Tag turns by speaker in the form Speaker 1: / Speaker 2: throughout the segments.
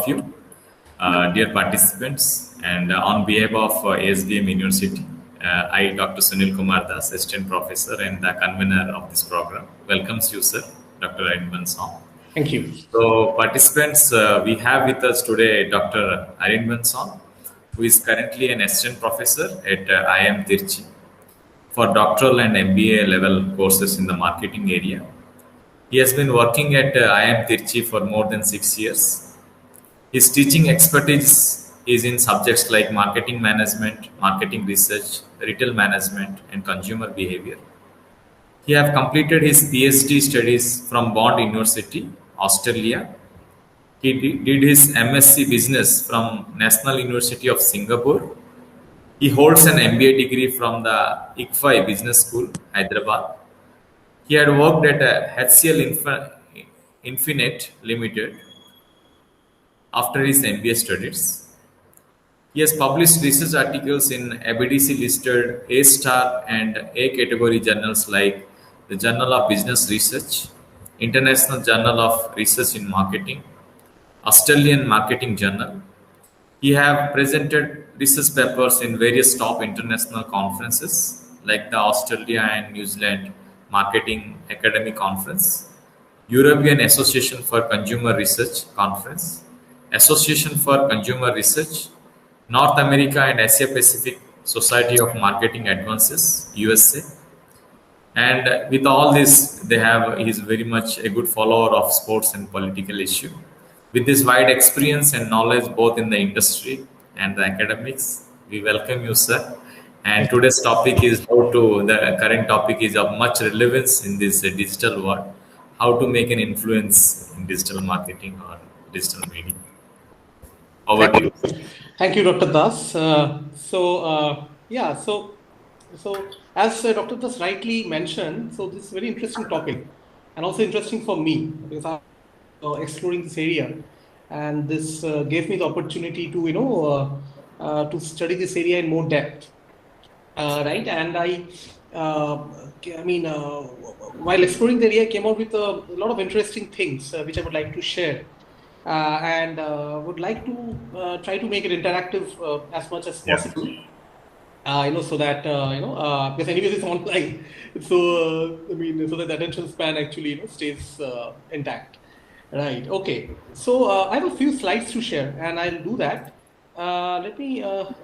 Speaker 1: of you, dear participants, and on behalf of ASBM University, I, Dr. Sunil Kumar Das, Assistant Professor and the convener of this program, welcomes you, sir, Dr. Arinban Song.
Speaker 2: Thank you.
Speaker 1: So, participants, we have with us today Dr. Arinban Song, who is currently an Assistant Professor at IIM Tirchi for doctoral and MBA level courses in the marketing area. He has been working at IIM Tirchi for more than 6 years. His teaching expertise is in subjects like marketing management, marketing research, retail management, and consumer behavior. He has completed his PhD studies from Bond University, Australia. He did his MSc Business from National University of Singapore. He holds an MBA degree from the ICFI Business School, Hyderabad. He had worked at HCL Infinite Limited after his MBA studies. He has published research articles in ABDC listed A-star and A category journals like the Journal of Business Research, International Journal of Research in Marketing, Australian Marketing Journal. He have presented research papers in various top international conferences like the Australia and New Zealand Marketing Academic Conference, European Association for Consumer Research Conference, Association for Consumer Research, North America and Asia Pacific Society of Marketing Advances, USA. And with all this, he is very much a good follower of sports and political issue. With this wide experience and knowledge both in the industry and the academics, we welcome you, sir. And today's topic is the current topic is of much relevance in this digital world, how to make an influence in digital marketing or digital media. Over to you.
Speaker 2: Thank you, Dr. Das. So as Dr. Das rightly mentioned, so this is a very interesting topic and also interesting for me because I'm exploring this area, and this gave me the opportunity to to study this area in more depth, right? And while exploring the area, I came out with a lot of interesting things which I would like to share, and would like to try to make it interactive as much as possible. So that because anyways it's online, so so that the attention span actually stays intact. Right. Okay. So I have a few slides to share, and I'll do that. Let me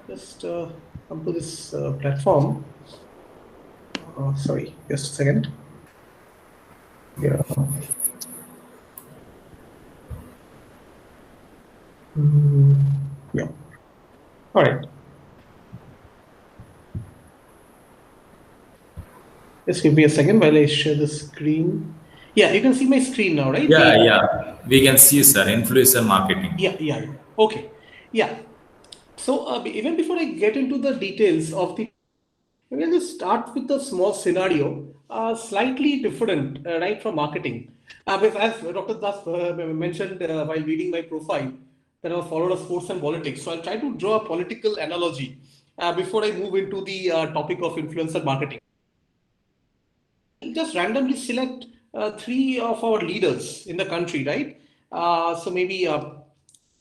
Speaker 2: just come to this platform. Sorry, just a second. Yeah. Yeah. All right. Just give me a second while I share the screen. Yeah, you can see my screen now, right?
Speaker 1: Yeah. We can see, sir, influencer marketing.
Speaker 2: Yeah. Okay. Yeah. So even before I get into the details of we'll just start with a small scenario, slightly different, right, from marketing. Because as Dr. Das mentioned while reading my profile, that I was followed of sports and politics. So I'll try to draw a political analogy before I move into the topic of influencer marketing. Just randomly select 3 of our leaders in the country, right? So maybe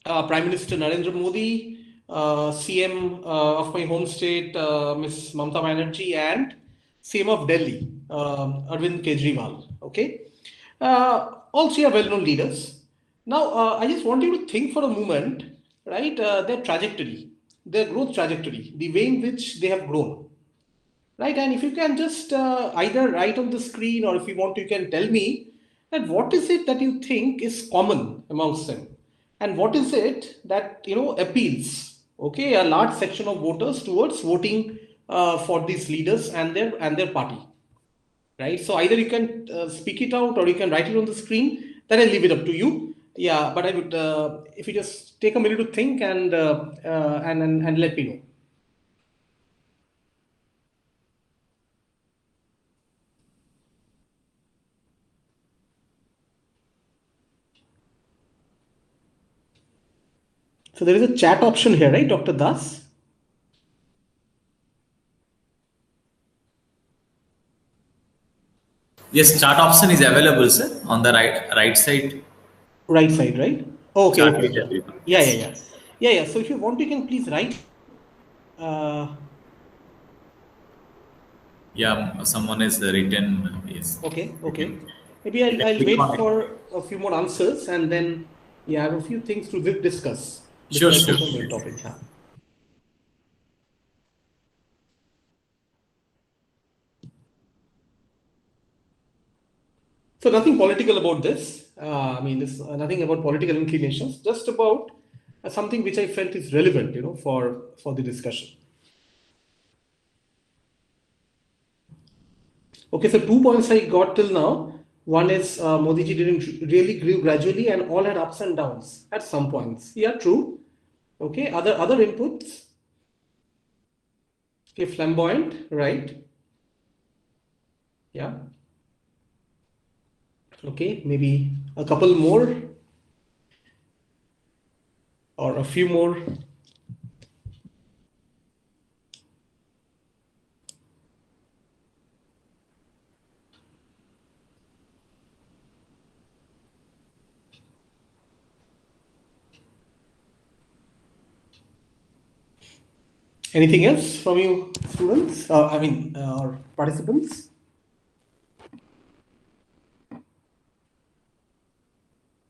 Speaker 2: Prime Minister Narendra Modi, CM of my home state, Ms. Mamata Banerjee, and CM of Delhi, Arvind Kejriwal. Okay, all 3 are well-known leaders. Now, I just want you to think for a moment, right? Their trajectory, their growth trajectory, the way in which they have grown. Right, and if you can just either write on the screen, or if you want, you can tell me that what is it that you think is common amongst them, and what is it that appeals, okay, a large section of voters towards voting for these leaders and their party, right? So either you can speak it out, or you can write it on the screen. Then I'll leave it up to you. Yeah, but I would if you just take a minute to think and let me know. So there is a chat option here, right, Dr. Das?
Speaker 1: Yes, chat option is available, sir, on the right side.
Speaker 2: Right side, right? Okay,
Speaker 1: So I
Speaker 2: okay,
Speaker 1: will
Speaker 2: okay.
Speaker 1: tell you.
Speaker 2: Yeah, yeah,
Speaker 1: Yes.
Speaker 2: yeah. Yeah, yeah. So if you want, you can please write. Uh,
Speaker 1: Yeah, someone is written is
Speaker 2: okay,
Speaker 1: written.
Speaker 2: okay. Maybe
Speaker 1: You can
Speaker 2: I'll
Speaker 1: click
Speaker 2: wait
Speaker 1: on it.
Speaker 2: for a few more answers and then, yeah, I have a few things to discuss
Speaker 1: Sure,
Speaker 2: before I
Speaker 1: sure.
Speaker 2: focus on the topic. Yeah. So nothing political about this. I mean, this nothing about political inclinations. Just about something which I felt is relevant, for the discussion. Okay, so 2 points I got till now. One is Modi ji didn't really grew gradually and all had ups and downs at some points. Yeah, true. Okay, other inputs. Okay, flamboyant, right? Yeah. Okay, maybe a couple more or a few more. Anything else from you, students? Or participants?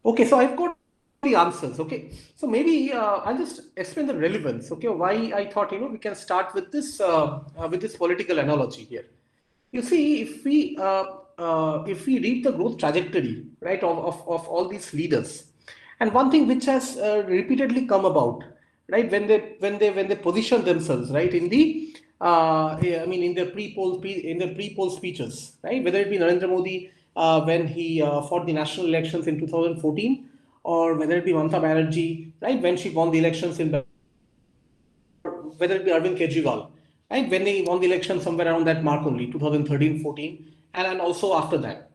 Speaker 2: Okay, so I've got the answers. Okay, so maybe I'll just explain the relevance. Okay, why I thought we can start with this political analogy here. You see, if we read the growth trajectory, right, of all these leaders, and one thing which has repeatedly come about, right, when they position themselves, right, in the yeah, I mean in the pre-poll speeches, right, whether it be Narendra Modi when he fought the national elections in 2014, or whether it be Mamata Banerjee, right, when she won the elections in, whether it be Arvind Kejriwal, right, when they won the election somewhere around that mark only, 2013, 14, and also after that.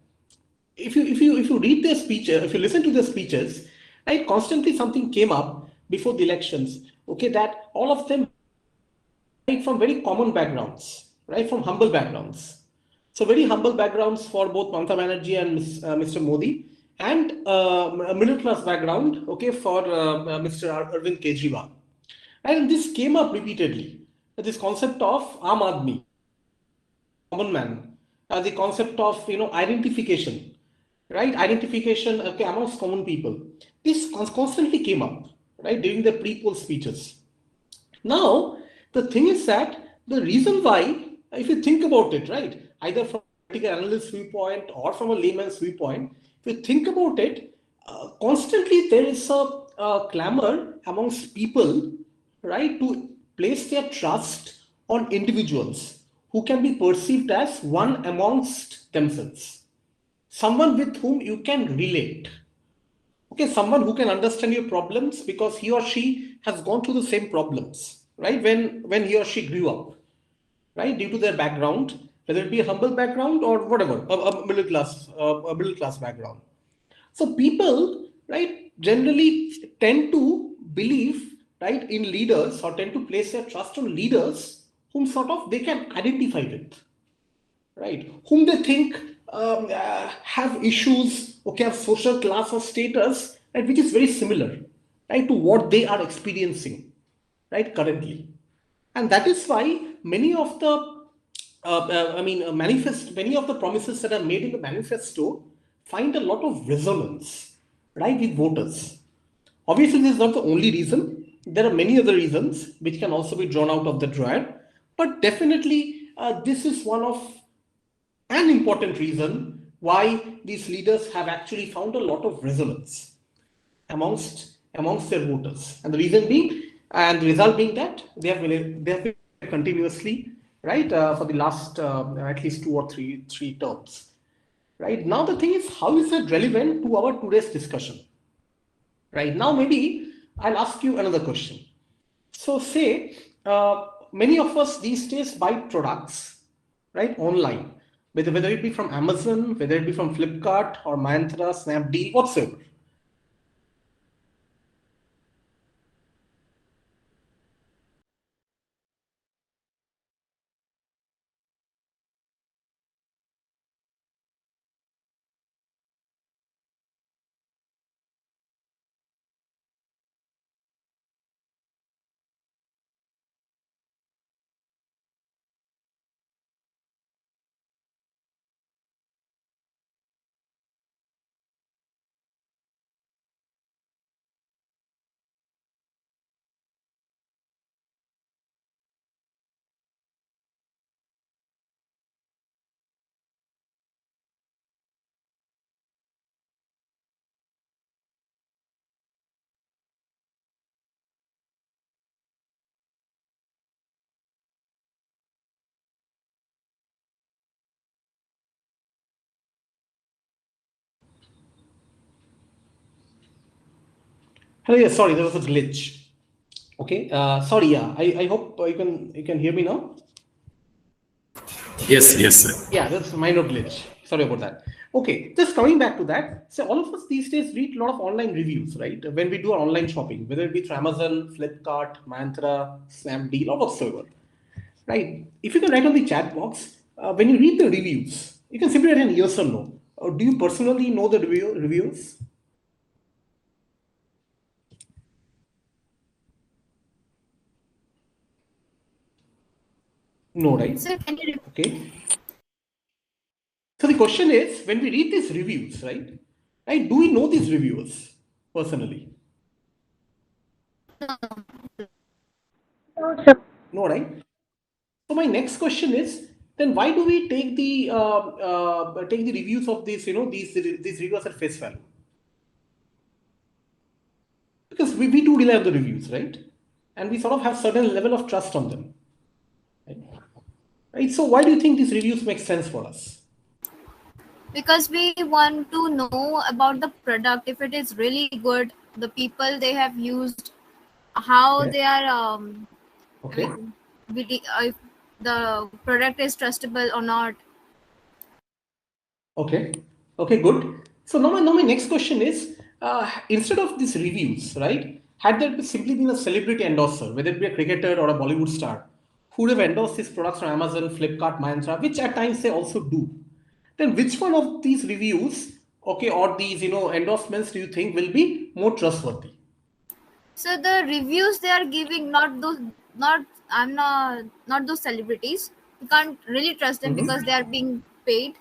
Speaker 2: If you read their speeches, if you listen to their speeches, right, constantly something came up before the elections, okay, that all of them right from very common backgrounds, right, from humble backgrounds. So very humble backgrounds for both Mamata Banerjee and Mr. Modi, and a middle class background, okay, for Mr. Arvind Kejriwal. And this came up repeatedly. This concept of Aam Aadmi, common man, the concept of identification, right? Identification, okay, amongst common people. This constantly came up, right, during the pre-poll speeches. Now, the thing is that the reason why, if you think about it, right, either from a political analyst viewpoint or from a layman's viewpoint, if you think about it, constantly there is a clamor amongst people, right, to place their trust on individuals who can be perceived as one amongst themselves, someone with whom you can relate. Okay, someone who can understand your problems because he or she has gone through the same problems, right? When he or she grew up, right? Due to their background, whether it be a humble background or whatever, a middle class background. So people, right, generally tend to believe, right, in leaders or tend to place their trust on leaders whom sort of they can identify with, right, whom they think have issues, okay, have social class or status, right, which is very similar, right, to what they are experiencing, right, currently. And that is why many of the many of the promises that are made in the manifesto find a lot of resonance, right, with voters. Obviously, this is not the only reason. There are many other reasons which can also be drawn out of the triad, but definitely this is one of an important reason why these leaders have actually found a lot of resonance amongst their voters, and the reason being, and the result being that they have been continuously, right, for the last at least two or three terms. Right now, the thing is, how is that relevant to our today's discussion? Right now, maybe I'll ask you another question. So, say many of us these days buy products, right, online, whether it be from Amazon, whether it be from Flipkart or Myntra, Snapdeal, whatsoever. Hello, yeah, sorry, there was a glitch. Okay, sorry, yeah, I hope you can hear me now.
Speaker 1: Yes, yes, sir.
Speaker 2: Yeah, that's a minor glitch. Sorry about that. Okay, just coming back to that. So all of us these days read a lot of online reviews, right? When we do our online shopping, whether it be through Amazon, Flipkart, Mantra, Snapdeal, or whatsoever, right? If you can write on the chat box, when you read the reviews, you can simply write an yes or no. Or do you personally know the reviews? No, right?
Speaker 3: So can you
Speaker 2: Okay. So the question is, when we read these reviews, right? Right? Do we know these reviewers personally? No, right? So my next question is, then why do we take the reviews of these, these reviewers at face value? Because we do rely on the reviews, right? And we sort of have certain level of trust on them, right? So why do you think these reviews make sense for us?
Speaker 3: because we want to know about the product, if it is really good, the people they have used, how
Speaker 2: Yeah.
Speaker 3: they are
Speaker 2: Okay.
Speaker 3: if the product is trustable or not.
Speaker 2: Okay. Okay, good. So now my next question is, instead of these reviews, right? Had there simply been a celebrity endorser, whether it be a cricketer or a Bollywood star, who would have endorsed these products on Amazon, Flipkart, Myntra, which at times they also do, then which one of these reviews, okay, or these endorsements do you think will be more trustworthy?
Speaker 3: So the reviews they are giving, not those, not those celebrities. You can't really trust them because they are being paid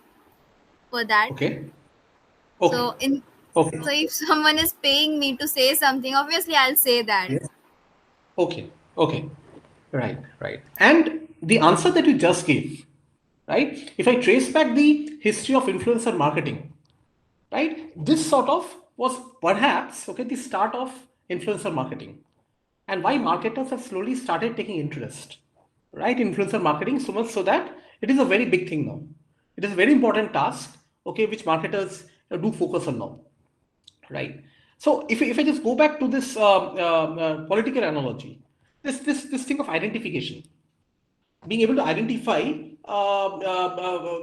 Speaker 3: for that.
Speaker 2: Okay. Okay.
Speaker 3: So in
Speaker 2: Okay.
Speaker 3: so if someone is paying me to say something, obviously I'll say that.
Speaker 2: Yes. Okay. Okay. Right. Right. And the answer that you just gave, right? If I trace back the history of influencer marketing, right, this sort of was perhaps okay the start of influencer marketing, and why marketers have slowly started taking interest, right, in influencer marketing, so much so that it is a very big thing now. It is a very important task, okay, which marketers do focus on now, right? So if I just go back to this political analogy, this thing of identification, being able to identify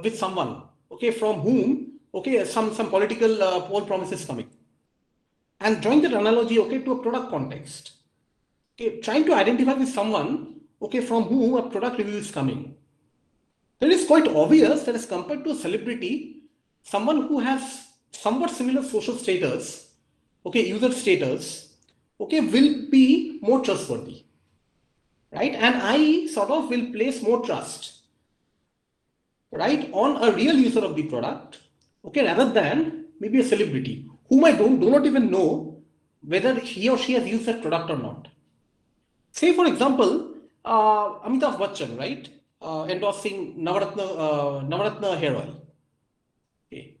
Speaker 2: with someone, okay, from whom, okay, some political poll promises coming, and drawing that analogy, okay, to a product context, okay, trying to identify with someone, okay, from whom a product review is coming. Then it's quite obvious that as compared to a celebrity, someone who has somewhat similar social status, okay, user status, okay, will be more trustworthy, right? And I sort of will place more trust, right, on a real user of the product, okay, rather than maybe a celebrity whom I do not even know whether he or she has used that product or not. Say, for example, Amitabh Bachchan, right, endorsing Navaratna hair oil. Okay.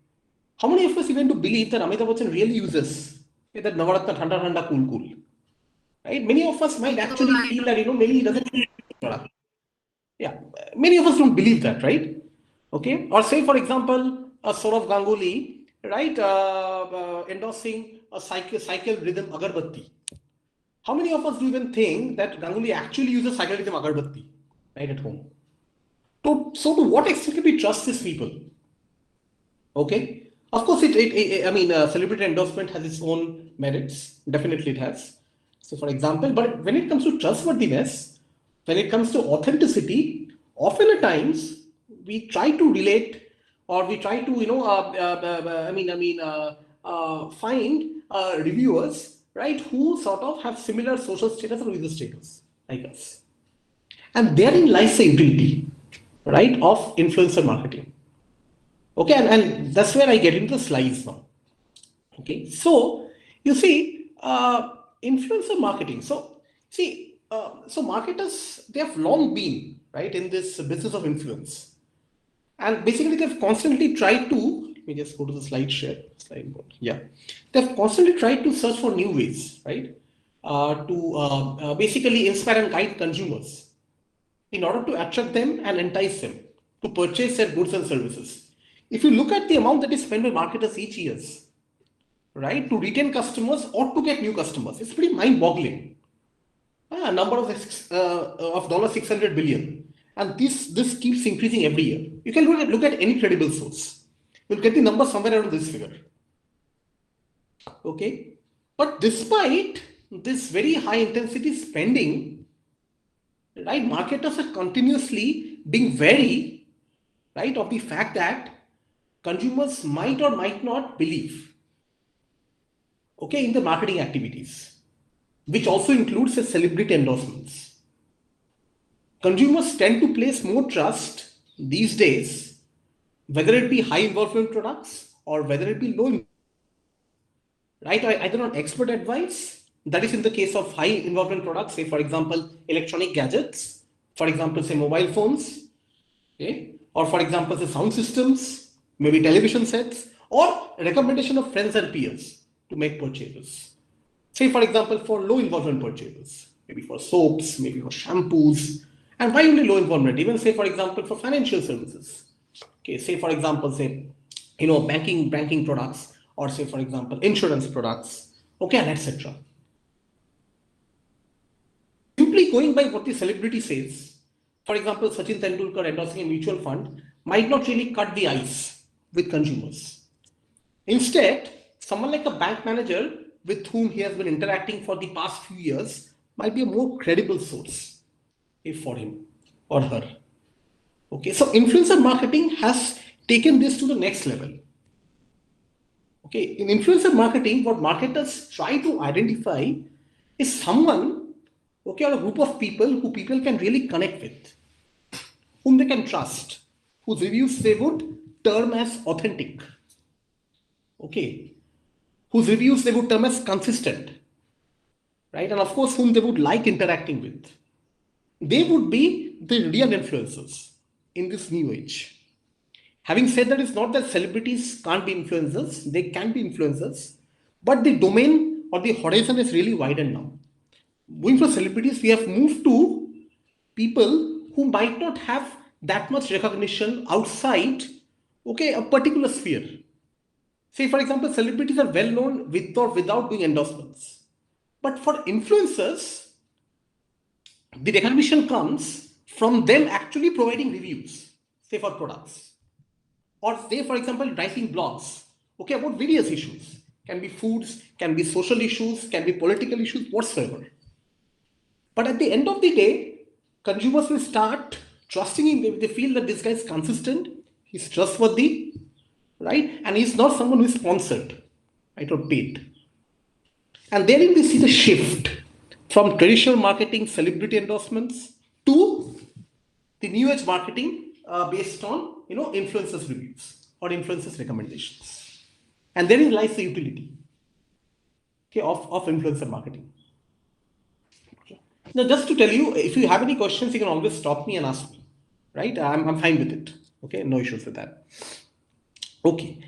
Speaker 2: How many of us even to believe that Amitabh Bachchan really uses that Navaratna Thanda Thanda Cool Cool? Right? Many of us might actually feel that maybe he doesn't use the product. Yeah, many of us don't believe that, right? Okay, or say for example, a Saurav Ganguly, right, endorsing a cycle rhythm agarbatti. How many of us do even think that Ganguly actually uses cycle rhythm agarbatti right at home? So to what extent can we trust these people? Okay, of course, I mean, celebrity endorsement has its own merits. Definitely, it has. So, for example, but when it comes to trustworthiness, when it comes to authenticity, often at times we try to relate, or we try to, find reviewers, right, who sort of have similar social status or user status like us, and therein lies the utility, right, of influencer marketing. Okay, and that's where I get into the slides now. Okay, so you see, influencer marketing. So see, so marketers, they have long been right in this business of influence, and basically they've constantly tried to. Let me just go to the slide share. Slide mode. Yeah, they've constantly tried to search for new ways, right, to basically inspire and guide consumers in order to attract them and entice them to purchase their goods and services. If you look at the amount that is spent by marketers each year, right, to retain customers or to get new customers. It's pretty mind-boggling. A number of $600 billion, and this keeps increasing every year. You can look at any credible source. You'll get the number somewhere around this figure. Okay, but despite this very high intensity spending, right, marketers are continuously being wary, right, of the fact that consumers might or might not believe, okay, in the marketing activities, which also includes the celebrity endorsements. Consumers tend to place more trust these days, whether it be high involvement products or whether it be low, right, either on expert advice, that is in the case of high involvement products, say for example, electronic gadgets, for example, say mobile phones, okay, or for example, say sound systems, maybe television sets, or recommendation of friends and peers to make purchases. Say for example, for low involvement purchases, maybe for soaps, maybe for shampoos, and why only low involvement? Even say for example, for financial services. Okay, say for example, say, banking products, or say for example, insurance products, okay, and etc. Simply going by what the celebrity says, for example, Sachin Tendulkar endorsing a mutual fund might not really cut the ice with consumers. Instead, someone like a bank manager with whom he has been interacting for the past few years might be a more credible source for him or her. Okay, so influencer marketing has taken this to the next level. Okay, in influencer marketing, what marketers try to identify is someone, okay, or a group of people who people can really connect with, whom they can trust, whose reviews they would term as authentic. Okay, whose reviews they would term as consistent, right? And of course, whom they would like interacting with. They would be the real influencers in this new age. Having said that, it's not that celebrities can't be influencers, they can be influencers, but the domain or the horizon is really widened now. Moving from celebrities, we have moved to people who might not have that much recognition outside, okay, a particular sphere. Say, for example, celebrities are well known with or without doing endorsements. But for influencers, the recognition comes from them actually providing reviews, say for products. Or say, for example, writing blogs, okay, about various issues. Can be foods, can be social issues, can be political issues, whatsoever. But at the end of the day, consumers will start trusting him. They feel that this guy is consistent, he's trustworthy, right? And he's not someone who is sponsored, right, or paid. And therein we see the shift from traditional marketing, celebrity endorsements, to the new age marketing based on, influencers reviews or influencers recommendations. And therein lies the utility, okay, of influencer marketing. Okay. Now, just to tell you, if you have any questions, you can always stop me and ask me, right? I'm fine with it. Okay, no issues with that. Okay.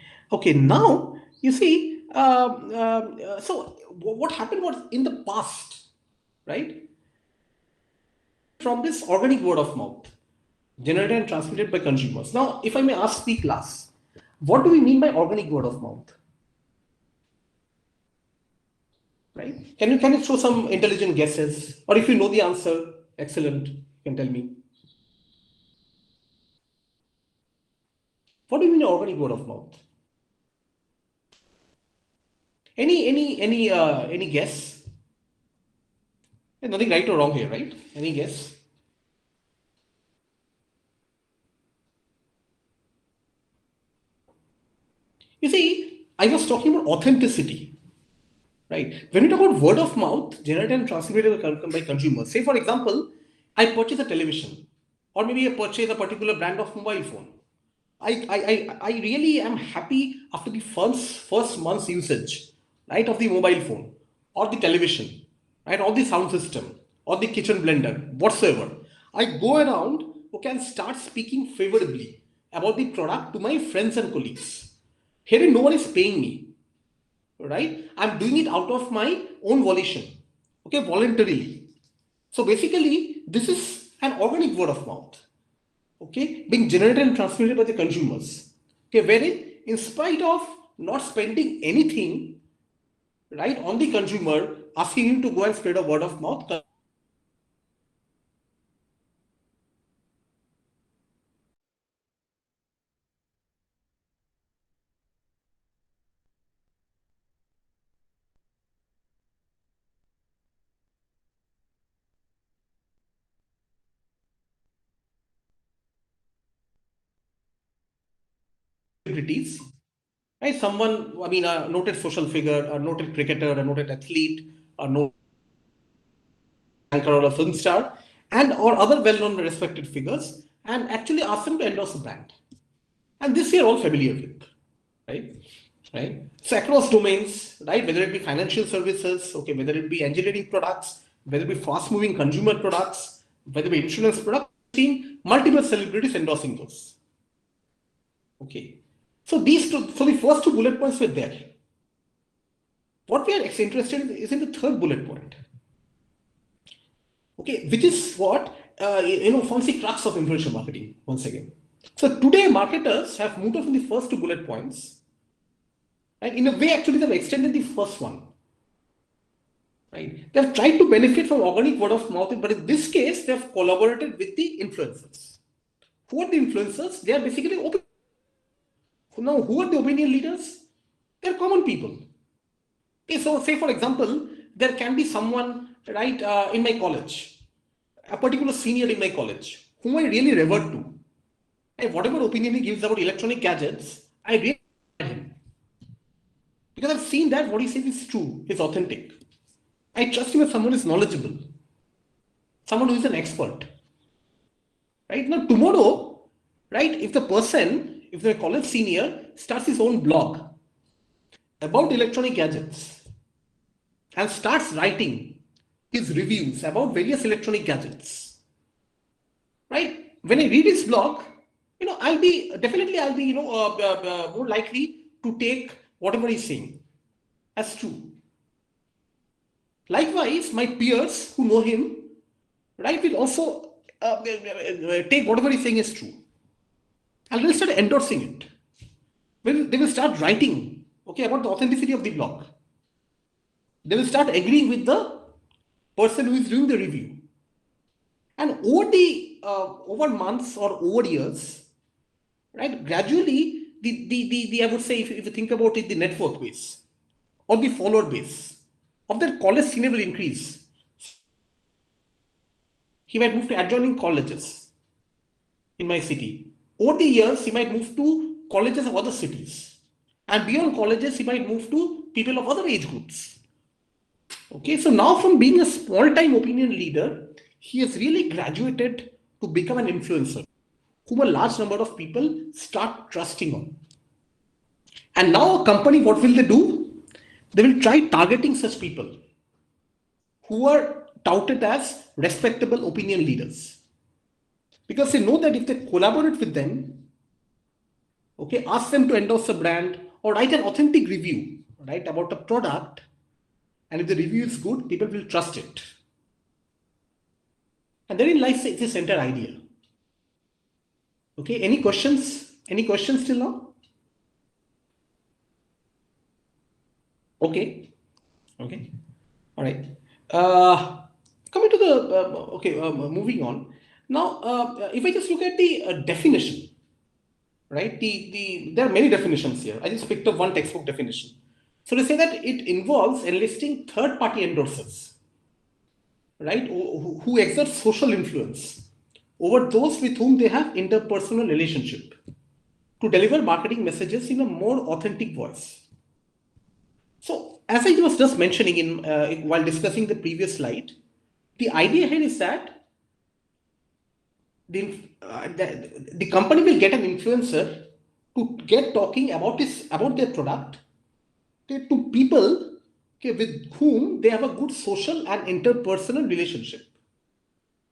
Speaker 2: Now you see, so what happened was in the past, right? From this organic word of mouth, generated and transmitted by consumers. Now, if I may ask the class, what do we mean by organic word of mouth? Right? Can you show some intelligent guesses? Or if you know the answer, excellent, you can tell me. What do you mean by organic word of mouth? Any guess? There's nothing right or wrong here, right? Any guess? You see, I was talking about authenticity, right? When we talk about word of mouth, generated and transmitted by consumers, say for example, I purchase a television, or maybe I purchase a particular brand of mobile phone. I really am happy after the first month's usage, right, of the mobile phone or the television, right, or the sound system or the kitchen blender, whatsoever. I go around, okay, and start speaking favorably about the product to my friends and colleagues. Here, no one is paying me, right? I'm doing it out of my own volition, okay, voluntarily. So basically, this is an organic word of mouth, okay, being generated and transmitted by the consumers, okay, wherein in spite of not spending anything, right, on the consumer, asking him to go and spread a word of mouth. Celebrities, right? Someone, I mean, a noted social figure, a noted cricketer, a noted athlete, a noted anchor or a film star, and or other well-known respected figures, and actually ask them to endorse a brand. And this we are all familiar with, right? Right. So across domains, right? Whether it be financial services, okay, whether it be engineering products, whether it be fast-moving consumer products, whether it be insurance products, seen multiple celebrities endorsing those. Okay. So these two, so the first two bullet points were there. What we are interested in is in the third bullet point. Okay, which is what forms the crux of influencer marketing once again. So today marketers have moved on from the first two bullet points, and in a way actually they've extended the first one. Right? They've tried to benefit from organic word of mouth, but in this case they've collaborated with the influencers. Who are the influencers? They are basically open. Now, who are the opinion leaders? They're common people. Okay, so say for example, there can be someone, right, in my college, a particular senior in my college, whom I really revert to. And whatever opinion he gives about electronic gadgets, I really like him. Because I've seen that what he says is true, is authentic. I trust him as someone who is knowledgeable, someone who is an expert. Right? Now, tomorrow, right, if the college senior starts his own blog about electronic gadgets and starts writing his reviews about various electronic gadgets, right? When I read his blog, I'll be more likely to take whatever he's saying as true. Likewise, my peers who know him, right, will also take whatever he's saying as true. And they'll start endorsing it. They will start writing, okay, about the authenticity of the blog. They will start agreeing with the person who is doing the review. And over months or over years, right, gradually, I would say, if you think about it, the network base or the follower base of that college senior will increase. He might move to adjoining colleges in my city. Over the years, he might move to colleges of other cities. And beyond colleges, he might move to people of other age groups. Okay, so now from being a small-time opinion leader, he has really graduated to become an influencer, whom a large number of people start trusting on. And now a company, what will they do? They will try targeting such people who are touted as respectable opinion leaders. Because they know that if they collaborate with them, okay, ask them to endorse a brand or write an authentic review, right, about a product, and if the review is good, people will trust it. And therein lies this entire idea. Okay, any questions? Any questions till now? Okay. Okay. All right. Coming to the, moving on. Now, if I just look at the definition, right? There are many definitions here. I just picked up one textbook definition. So they say that it involves enlisting third-party endorsers, right? Who exert social influence over those with whom they have interpersonal relationship to deliver marketing messages in a more authentic voice. So as I was just mentioning while discussing the previous slide, the idea here is that the company will get an influencer to get talking about their product, okay, to people, okay, with whom they have a good social and interpersonal relationship,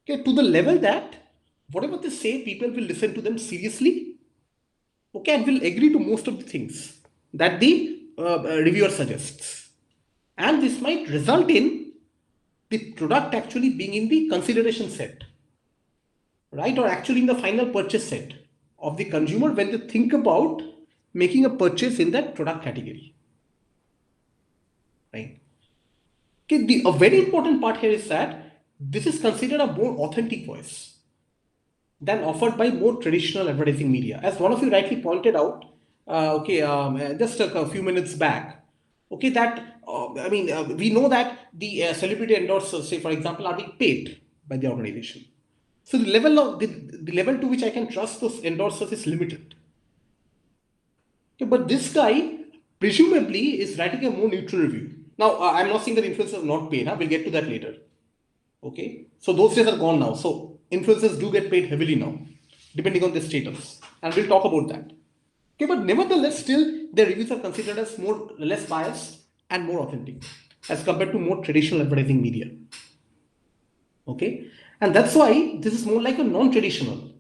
Speaker 2: okay, to the level that whatever they say, people will listen to them seriously, okay, and will agree to most of the things that the reviewer suggests. And this might result in the product actually being in the consideration set, right, or actually in the final purchase set of the consumer when they think about making a purchase in that product category. right? Okay, a very important part here is that this is considered a more authentic voice than offered by more traditional advertising media. As one of you rightly pointed out, just a few minutes back, okay, that we know that the celebrity endorsers, say for example, are being paid by the organization. So the level of the level to which I can trust those endorsers is limited. Okay, but this guy presumably is writing a more neutral review. Now, I'm not saying that influencers are not paid. We'll get to that later. Okay, so those days are gone now. So influencers do get paid heavily now, depending on their status, and we'll talk about that. Okay, but nevertheless, still their reviews are considered as less biased and more authentic as compared to more traditional advertising media. Okay, and that's why this is more like a non-traditional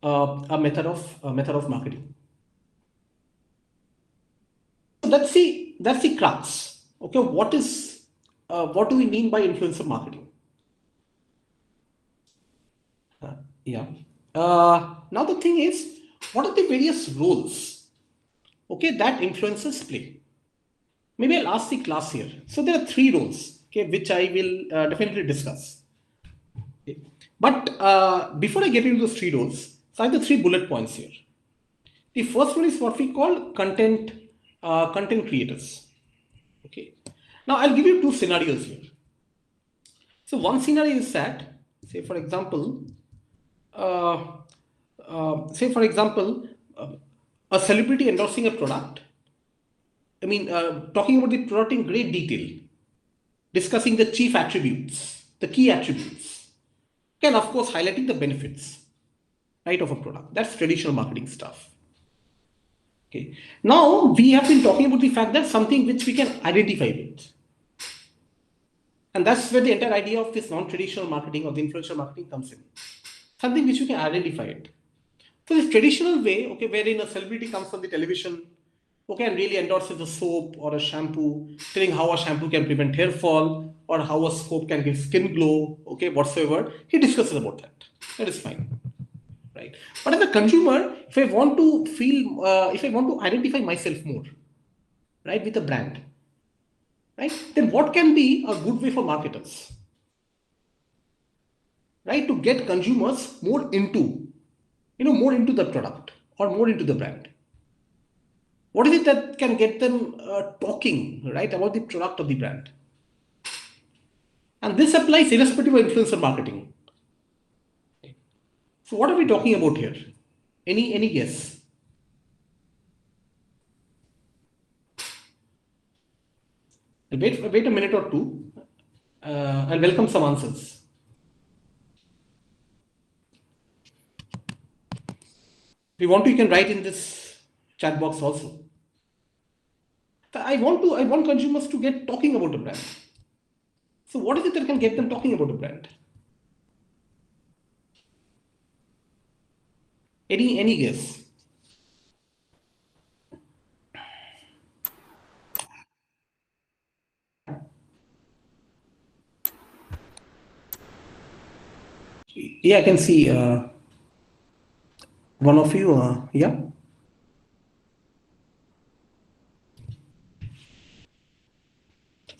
Speaker 2: a method of marketing. So that's the crux. Okay, what do we mean by influencer marketing? Now the thing is, what are the various roles, okay, that influencers play? Maybe I'll ask the class here. So there are 3 roles, okay, which I will definitely discuss. Okay. But before I get into those 3 roles, so I have the 3 bullet points here. The first one is what we call content creators. Okay. Now I'll give you 2 scenarios here. So one scenario is that, say for example, a celebrity endorsing a product. Talking about the product in great detail, discussing the chief attributes, the key attributes, and of course highlighting the benefits, right, of a product. That's traditional marketing stuff. Okay. Now we have been talking about the fact that something which we can identify with. And that's where the entire idea of this non-traditional marketing or the influential marketing comes in. Something which you can identify it. So this traditional way, okay, wherein a celebrity comes on the television, okay, and really endorses a soap or a shampoo, telling how a shampoo can prevent hair fall or how a soap can give skin glow, okay, whatsoever, he discusses about that. That is fine, right? But as a consumer, if I want to identify myself more, right, with a brand, right, then what can be a good way for marketers, right, to get consumers more into the product or more into the brand? What is it that can get them talking, right, about the product or the brand? And this applies irrespective of influencer marketing. So what are we talking about here? Any guess? Wait a minute or two. I'll welcome some answers. If you want to, you can write in this chat box also. I want consumers to get talking about the brand. So what is it that can get them talking about the brand? Any guess? Yeah, I can see one of you. Yeah.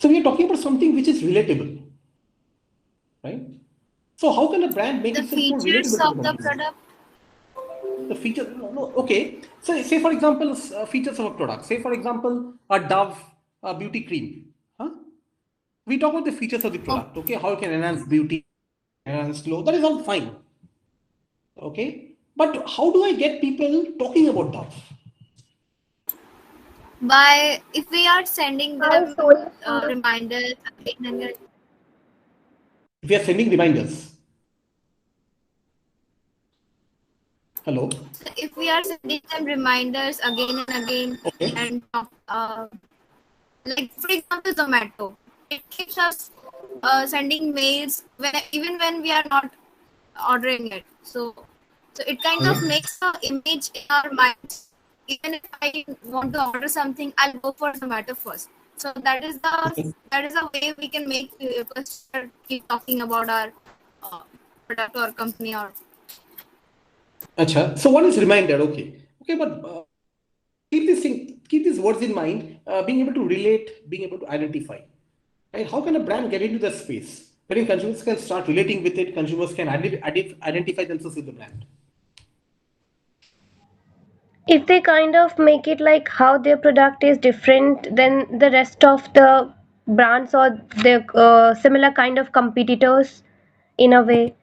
Speaker 2: So we are talking about something which is relatable, right? So how can a brand make itself more relatable
Speaker 3: of the product?
Speaker 2: The features, no, okay. So say for example, features of a product. Say for example, a Dove beauty cream. Huh? We talk about the features of the product. Okay, how it can enhance beauty, enhance glow. That is all fine. Okay, but how do I get people talking about Dove?
Speaker 3: If we are sending them reminders again and again.
Speaker 2: We are sending reminders. Hello.
Speaker 3: So if we are sending them reminders again and again,
Speaker 2: okay,
Speaker 3: and like for example Zomato, it keeps us sending mails even when we are not ordering it. So it kind of makes an image in our minds. Even if I want to order something, I'll go for Zomato first. So that is the way we can make people keep talking about our product or company or.
Speaker 2: Achha. So one is reminder, okay, but keep this thing keep these words in mind, being able to relate, being able to identify. Right? How can a brand get into the space? When consumers can start relating with it, consumers can identify themselves with the brand.
Speaker 4: If they kind of make it like how their product is different than the rest of the brands or the similar kind of competitors in a way.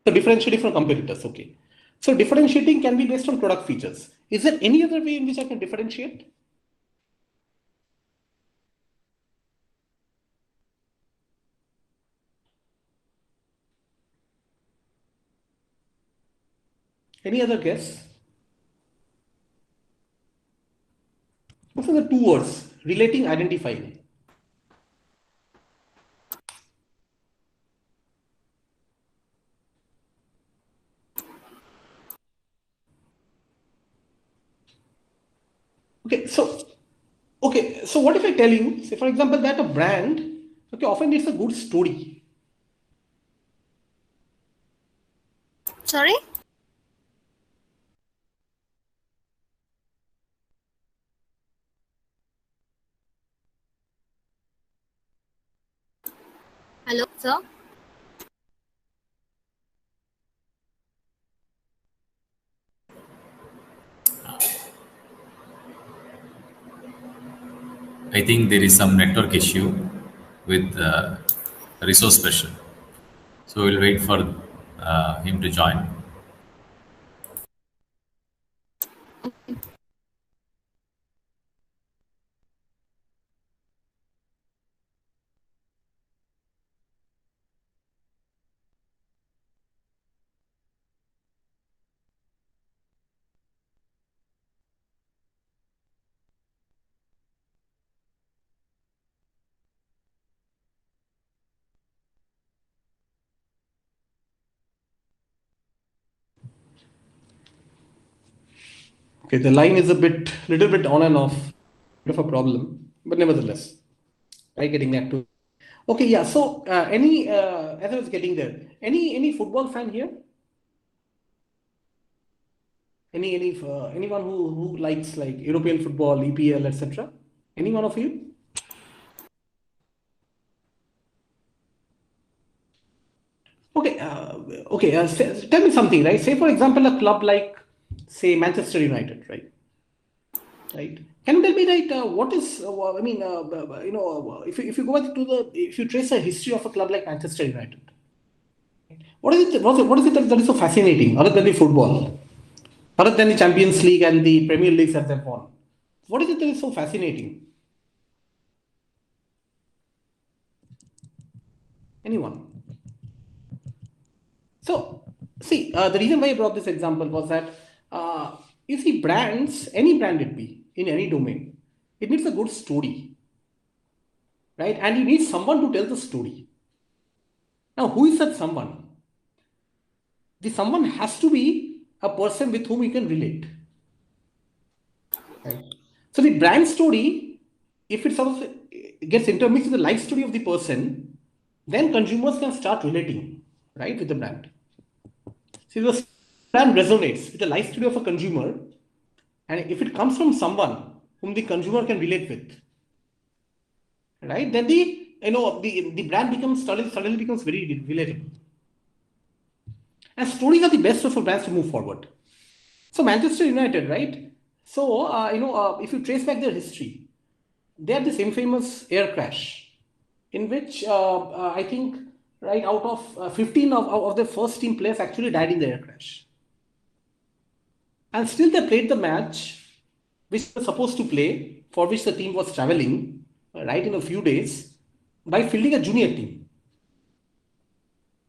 Speaker 2: So differentiating from competitors, okay. So differentiating can be based on product features. Is there any other way in which I can differentiate? Any other guess? What are the two words? Relating, identifying. Okay, so what if I tell you, say for example, that a brand, okay, often it's a good story.
Speaker 3: Sorry? Hello, sir.
Speaker 1: I think there is some network issue with resource person. So we'll wait for him to join.
Speaker 2: Okay, the line is little bit on and off, bit of a problem, but nevertheless, right, getting that to. Okay, yeah. So as I was getting there, any football fan here? Anyone who likes like European football, EPL, etc. Any one of you? Okay, tell me something, right? Say for example, a club like, say, Manchester United, right? Right. Can you tell me, right? What is? I mean, if you go back to if you trace a history of a club like Manchester United, what is it? What is it that is so fascinating, other than the football, other than the Champions League and the Premier Leagues that they've won? What is it that is so fascinating? Anyone? So, see, the reason why I brought this example was that you see, brands, any brand it be in any domain, it needs a good story, right? And you need someone to tell the story. Now, who is that someone? The someone has to be a person with whom you can relate, right? So, the brand story, if it sort of gets intermixed with the life story of the person, then consumers can start relating, right, with the brand. See, the brand resonates with the life story of a consumer, and if it comes from someone whom the consumer can relate with, right, then the brand suddenly becomes very relatable. And stories are the best way for brands to move forward. So Manchester United, right? So if you trace back their history, they had this infamous air crash, in which I think, right, out of 15 of the first team players actually died in the air crash. And still they played the match which they were supposed to play, for which the team was traveling, right, in a few days, by fielding a junior team.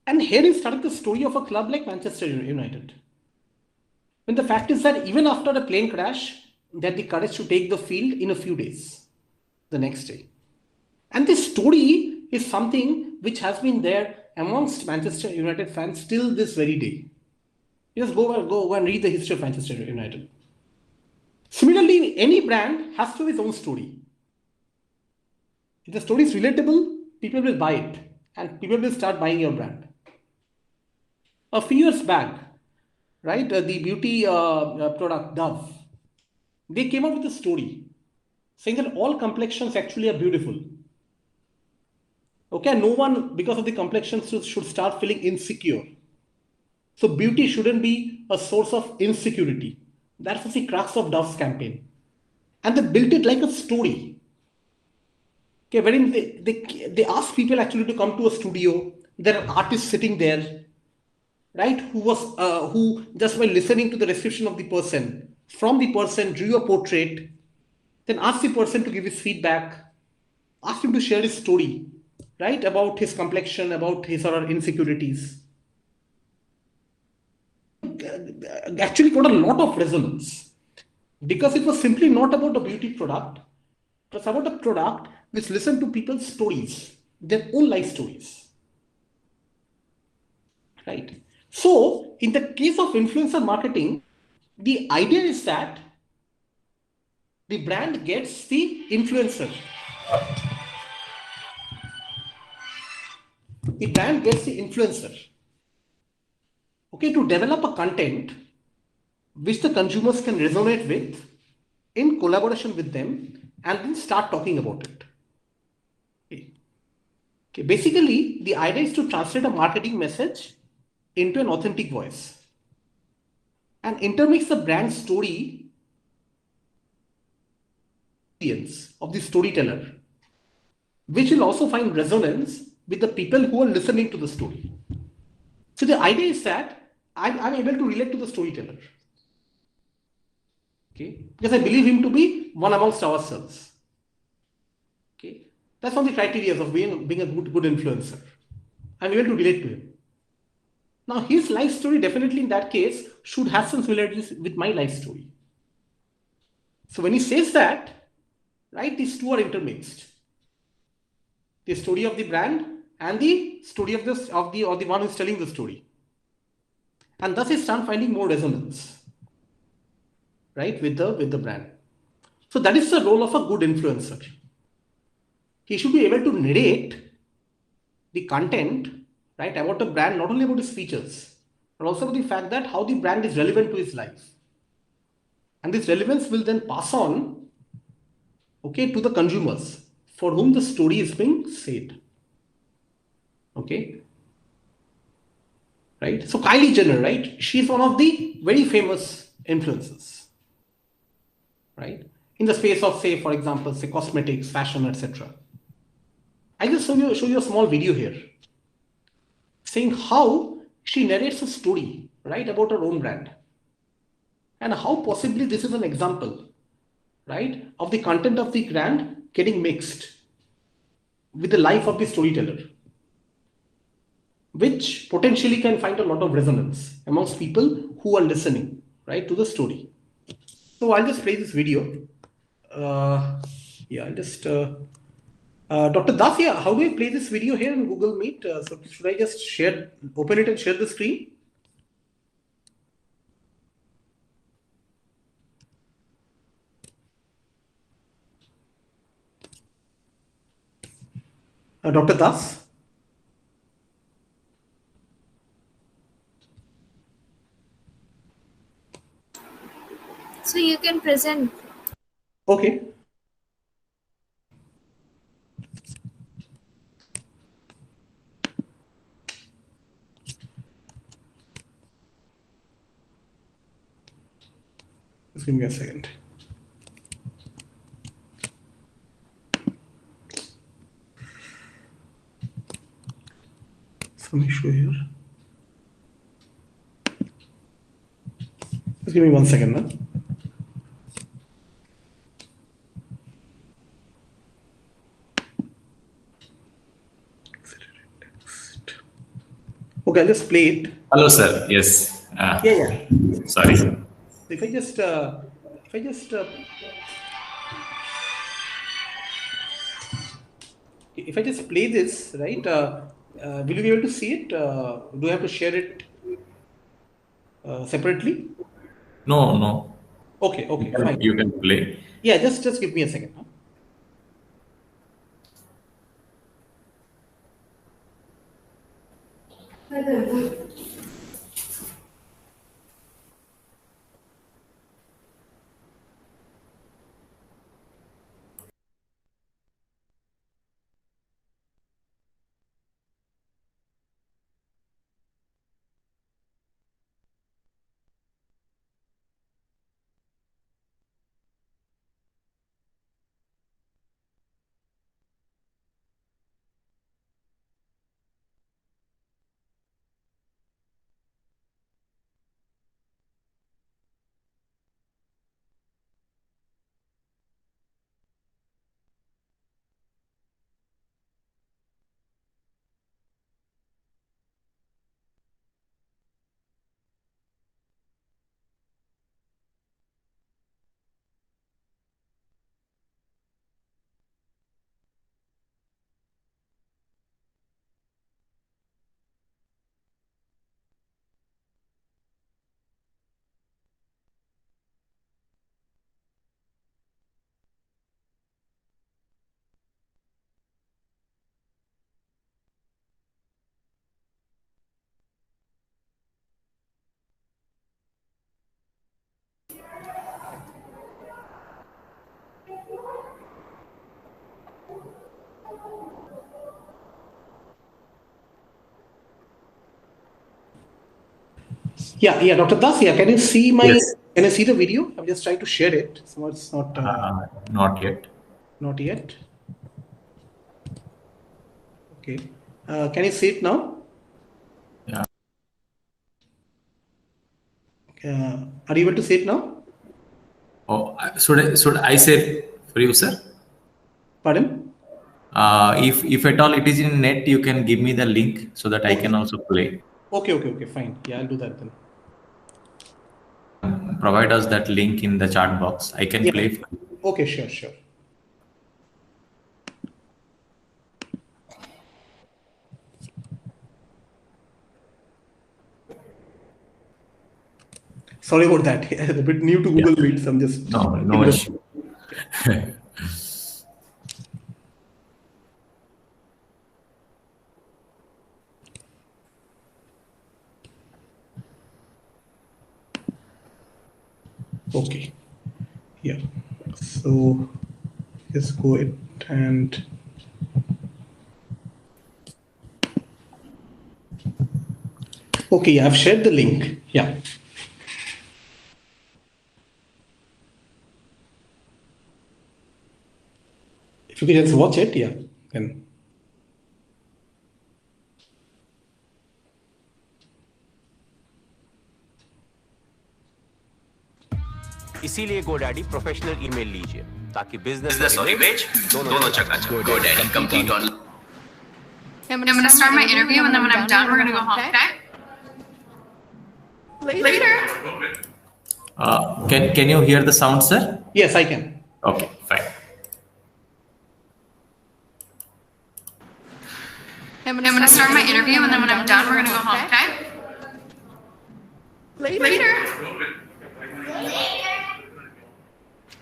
Speaker 2: And here is started the story of a club like Manchester United. When the fact is that even after a plane crash, they had the courage to take the field in a few days, the next day. And this story is something which has been there amongst Manchester United fans till this very day. Just go and read the history of Manchester United. Similarly, any brand has to have its own story. If the story is relatable, people will buy it and people will start buying your brand. A few years back, right, the beauty product Dove, they came up with a story saying that all complexions actually are beautiful. Okay, no one, because of the complexions, should start feeling insecure. So beauty shouldn't be a source of insecurity. That was the crux of Dove's campaign. And they built it like a story. Okay, wherein they asked people actually to come to a studio. There are artists sitting there, right? Who just by listening to the description of the person, from the person drew a portrait, then asked the person to give his feedback, asked him to share his story, right, about his complexion, about his or her insecurities. Actually got a lot of resonance because it was simply not about a beauty product. It was about a product which listened to people's stories, their own life stories, right? So in the case of influencer marketing, the idea is that the brand gets the influencer. The brand gets the influencer, okay, to develop a content which the consumers can resonate with in collaboration with them and then start talking about it. Okay. Basically, the idea is to translate a marketing message into an authentic voice and intermix the brand story of the storyteller, which will also find resonance with the people who are listening to the story. So the idea is that I'm able to relate to the storyteller. Okay, because I believe him to be one amongst ourselves. Okay, that's one of the criteria of being a good influencer. I'm able to relate to him. Now, his life story definitely in that case should have some similarities with my life story. So when he says that, right, these two are intermixed. The story of the brand and the story of the one who's telling the story. And thus he starts finding more resonance, right, with the brand. So that is the role of a good influencer. He should be able to narrate the content, right, about a brand, not only about its features, but also about the fact that how the brand is relevant to his life. And this relevance will then pass on, okay, to the consumers for whom the story is being said. Okay. Right. So Kylie Jenner, right, she's one of the very famous influencers, right, in the space of, say, for example, say cosmetics, fashion, etc. I just show you a small video here saying how she narrates a story, right, about her own brand and how possibly this is an example, right, of the content of the brand getting mixed with the life of the storyteller, which potentially can find a lot of resonance amongst people who are listening, right, to the story. So I'll just play this video. Yeah, I'll just Dr. Dasia, how do I play this video here in Google Meet? So should I just open it and share the screen? Dr. Das?
Speaker 3: So you can present.
Speaker 2: Okay. Just give me a second. Some issue here. Just give me 1 second now. Okay, I'll just play it.
Speaker 1: Hello, sir. Yes.
Speaker 2: Yeah.
Speaker 1: Sorry.
Speaker 2: If I just play this, right? Will you be able to see it? Do I have to share it separately?
Speaker 1: No.
Speaker 2: Okay, fine.
Speaker 1: You can play.
Speaker 2: Yeah, just give me a second. Huh? Yeah, Dr. Das, can you see
Speaker 1: Yes.
Speaker 2: can you see the video? I'm just trying to share it. So it's not,
Speaker 1: Not yet.
Speaker 2: not yet. Okay. Can you see it now?
Speaker 1: Yeah.
Speaker 2: Are you able to see it now?
Speaker 1: Oh, should I say for you, sir?
Speaker 2: Pardon?
Speaker 1: If at all it is in net, you can give me the link so that I can also play.
Speaker 2: Okay, fine. Yeah, I'll do that then.
Speaker 1: Provide us that link in the chat box. I can play for you.
Speaker 2: Okay, sure. Sorry about that. It's a bit new to Google Meet, so I'm just...
Speaker 1: No issue.
Speaker 2: Okay. Yeah. So just go ahead and... Okay, I've shared the link. Yeah. If you can just watch it, then.
Speaker 5: इसीलिए GoDaddy professional email लीजिए ताकि business और image दोनों चकाचक GoDaddy complete on.
Speaker 6: I'm going to start my interview, and then when I'm done, we're going to go home, okay? Later.
Speaker 1: Can you hear the sound, sir?
Speaker 2: Yes, I can.
Speaker 1: Okay, fine.
Speaker 6: I'm going to start my interview, and then when I'm done, we're going to go home, okay? Later.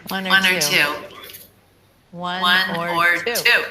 Speaker 7: One or two. One or two.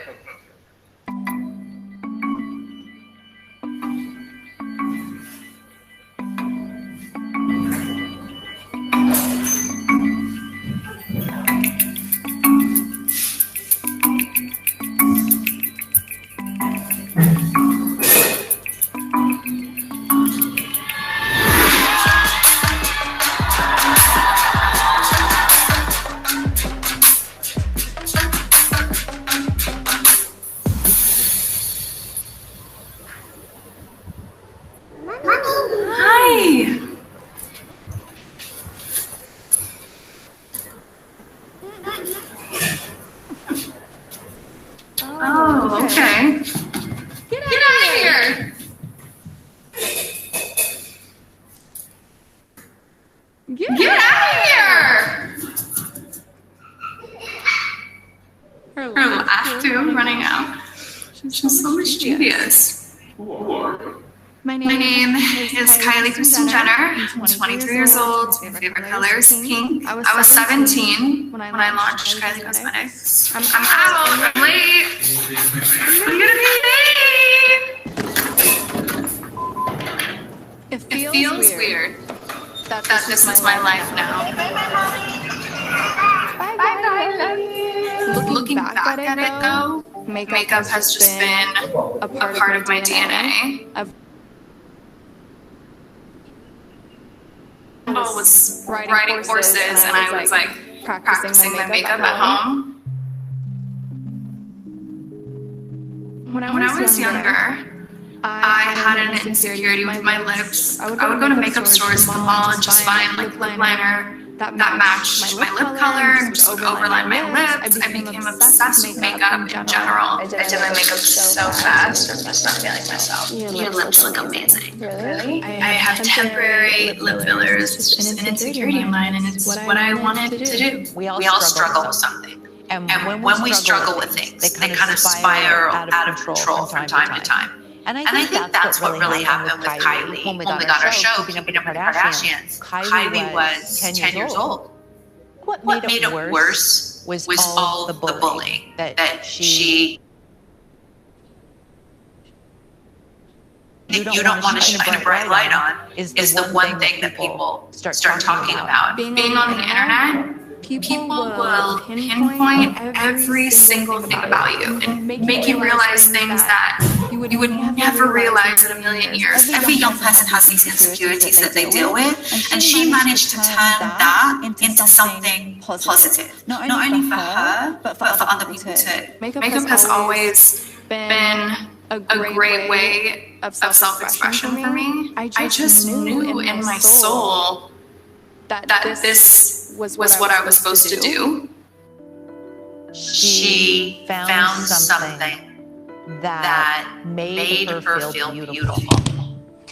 Speaker 6: Okay. Get out of here. Get out of here. Her laugh too, running out. She's so mischievous. My name is Kylie Jenner. I'm 23 years old. My favorite color is pink. I was 17 when I launched Kylie Cosmetics. I'm out. I'm late. I'm gonna be late. It feels weird that this is my life now. Bye, Looking back at it though, makeup has just been a part of my DNA. I was riding horses, and I was like practicing my makeup at home. When I was younger, I had an insecurity with my lips. I would go to makeup stores in the mall and just find like lip liner that matched my lip color and just would overline my lips. I became obsessed with makeup in general.
Speaker 8: I did my makeup so fast, I'm just not feeling myself. Your lips look amazing.
Speaker 6: Really? I have temporary lip fillers. It's just an insecurity of mine, and it's what I wanted to do.
Speaker 8: We all struggle with something. And when we struggle with things, they kind of spiral out of control from time to time. And I think that's what really happened with Kylie. When we got our show, Keeping Up with the Kardashians, Kylie was 10 years old. What made it worse was all the bullying that she... You don't want to shine a bright light on is the one thing that people start talking about.
Speaker 6: Being on the internet, people will pinpoint every single thing about you and make you realize things that you would never realize in a million years. Every young person has these insecurities that they deal with, and she managed to turn that into something positive, not only for her, but for other people too. Makeup has always been a great way of self-expression for me. I just knew in my soul that this was what I was supposed to do. She found something that made her feel beautiful.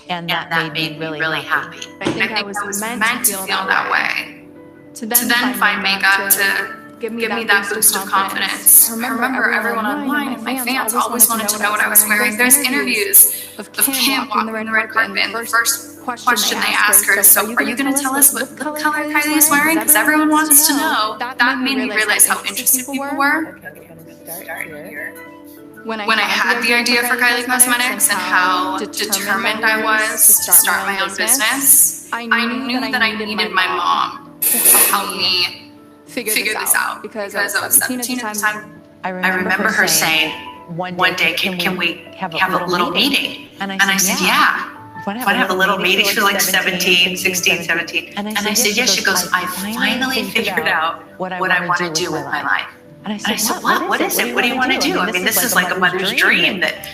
Speaker 6: And that made me really happy. I think I was meant to feel that way. To then find makeup to give me that boost of confidence. I remember everyone online and my fans always wanted to know what I was wearing. There's interviews of Kim walking the red carpet, and the first question they ask her is, so are you going to tell us what color Kylie is wearing? Because everyone wants to know. That made me realize how interested people were. When I had the idea for Kylie Cosmetics and how determined I was to start my own business, I knew that I needed my mom to help me figure this out, because I was 17 at the time. I remember her saying, one day, can we have a little meeting? And I said, yeah. Want to have a little meeting? She was like 16, 17. And I said, yes. She goes, I finally figured out what I want to do with my life. And I said, what is it? What do you want to do? I mean, this is like a mother's dream that,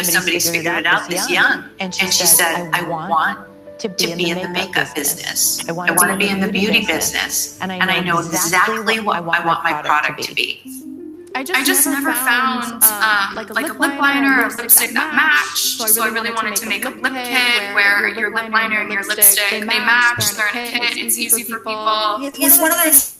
Speaker 6: somebody's figured it out this young. And she said, I want to be in the makeup business. I want to be in the beauty business. And I know exactly what I want my product to be. I just never found like a lip liner or a lipstick that matched. So I really wanted to make a lip kit where your lip liner and your lipstick, they match, they're in a kit, it's easy for people. It's one of those.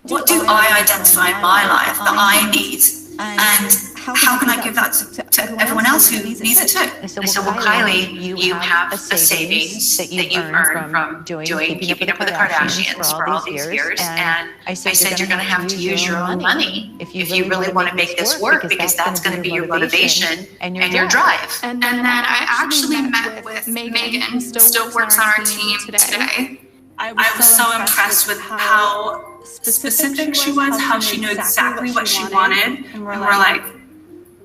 Speaker 6: What do I identify in my life that I need? And how can I give that to everyone else who needs it too? I said, well, Kylie, you have a savings that you've earned from doing Keeping Up with the Kardashians for all these years. And I said, you're going to have to use your own money if you really want to make this work, because that's going to be your motivation and your drive. And then I actually met with Megan, who still works on our team today. I was so impressed with how specific she was, how she knew exactly what she wanted, and we're like,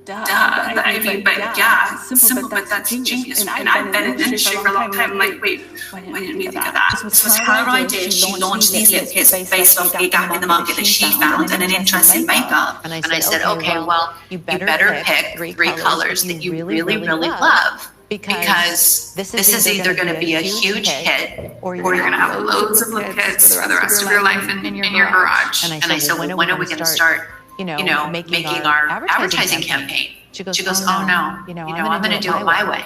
Speaker 6: duh. I mean, but yeah, simple, but that's genius. And I've been in the industry for a long time. I'm like, wait, why didn't we think of that? This was her idea. She launched these lip kits based off a gap in the market that she found and an interest in makeup. And I said, okay, well, you better pick three colors that you really love. Because this is either going to be a huge hit, or you're going to have loads of lip kits for the rest of your life in your garage. And I said, well, when are we going to start, making our advertising campaign? She goes, oh no, I'm going to do it my way.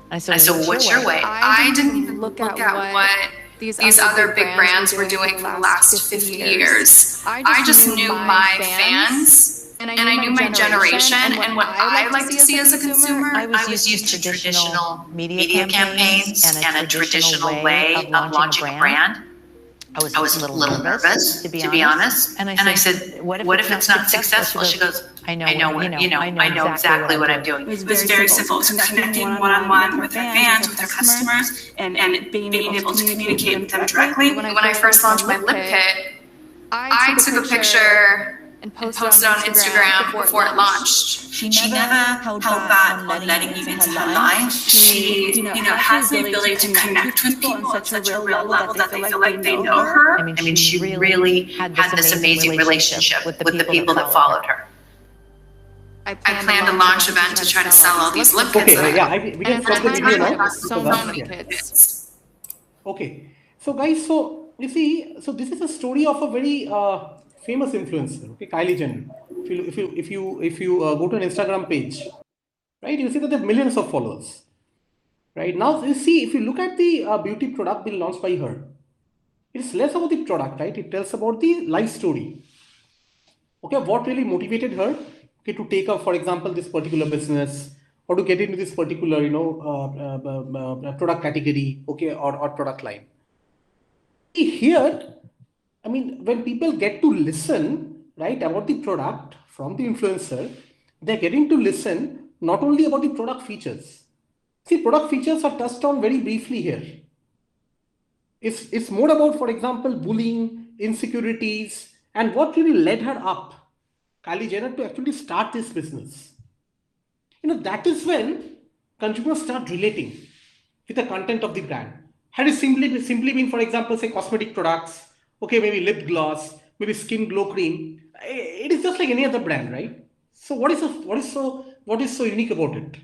Speaker 6: I said, well, what's your way? I didn't even look at what these other big brands were doing for the last 50 years. I just knew my fans. And I knew my generation and what I like to see as a consumer. I was used to traditional media campaigns and a traditional way of launching a brand. I was a little nervous, to be honest. And I said, what if it's not successful? She goes, I know exactly what I'm doing. It was very simple. So connecting one-on-one with our fans, with our customers, and being able to communicate with them directly. When I first launched my lip kit, I took a picture and posted on Instagram before it launched. She never held back on letting you into her life. She, has the ability to connect with people on such a real level that they feel like they know her. I mean, she really had this amazing relationship with the people that followed her. I planned a launch event to try to sell all these lip kits.
Speaker 2: Okay, we can stop the video now. So many kits. Okay, so guys, so you see, so this is a story of a very famous influencer, okay, Kylie Jenner. If you go to an Instagram page, right, you see that they have millions of followers. Right now, you see, if you look at the beauty product being launched by her, it's less about the product, right? It tells about the life story. Okay, what really motivated her, okay, to take up, for example, this particular business, or to get into this particular, product category, okay, or product line. Here, I mean, when people get to listen, right, about the product from the influencer, they're getting to listen not only about the product features. See, product features are touched on very briefly here. It's more about, for example, bullying, insecurities, and what really led her up Kylie Jenner to actually start this business. That is when consumers start relating with the content of the brand. Had it simply been, for example, say cosmetic products, okay, maybe lip gloss, maybe skin glow cream, it is just like any other brand, right? So what is so unique about it?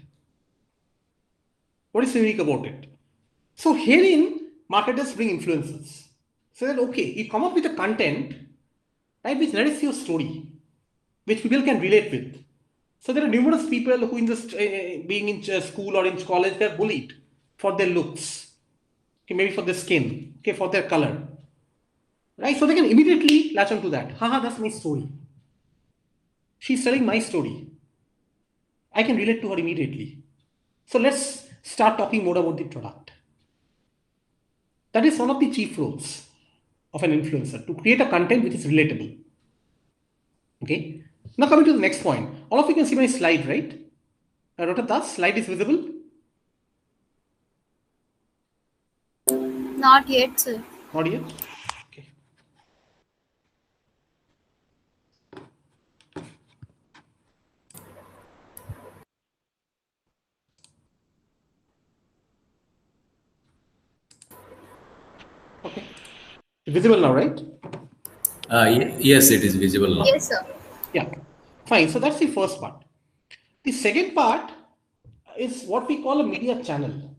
Speaker 2: What is so unique about it? So herein, marketers bring influencers. So that, okay, you come up with a content, right, which narrates your story, which people can relate with. So there are numerous people who being in school or in college, they're bullied for their looks, okay, maybe for their skin, okay, for their color, right? So they can immediately latch onto that. Haha, that's my story. She's telling my story. I can relate to her immediately. So let's start talking more about the product. That is one of the chief roles of an influencer, to create a content which is relatable. Okay. Now coming to the next point. All of you can see my slide, right? Dr. Das, slide is visible?
Speaker 3: Not yet, sir.
Speaker 2: Not yet? Okay. Okay. Visible now, right?
Speaker 1: Yes, it is visible now.
Speaker 3: Yes, sir.
Speaker 2: Yeah. Fine. So that's the first part. The second part is what we call a media channel.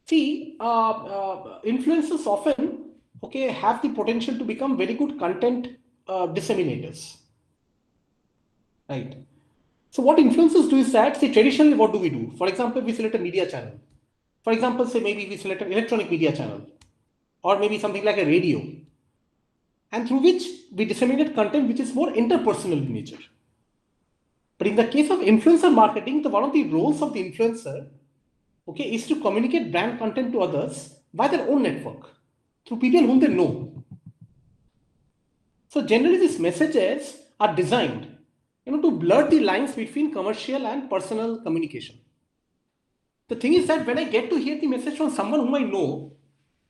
Speaker 2: See, influencers often, okay, have the potential to become very good content disseminators. Right. So what influencers do is that, see, traditionally, what do we do? For example, we select a media channel. For example, say maybe we select an electronic media channel, or maybe something like a radio, and through which we disseminate content which is more interpersonal in nature. But in the case of influencer marketing, one of the roles of the influencer, okay, is to communicate brand content to others by their own network, through people whom they know. So generally these messages are designed, to blur the lines between commercial and personal communication. The thing is that when I get to hear the message from someone whom I know,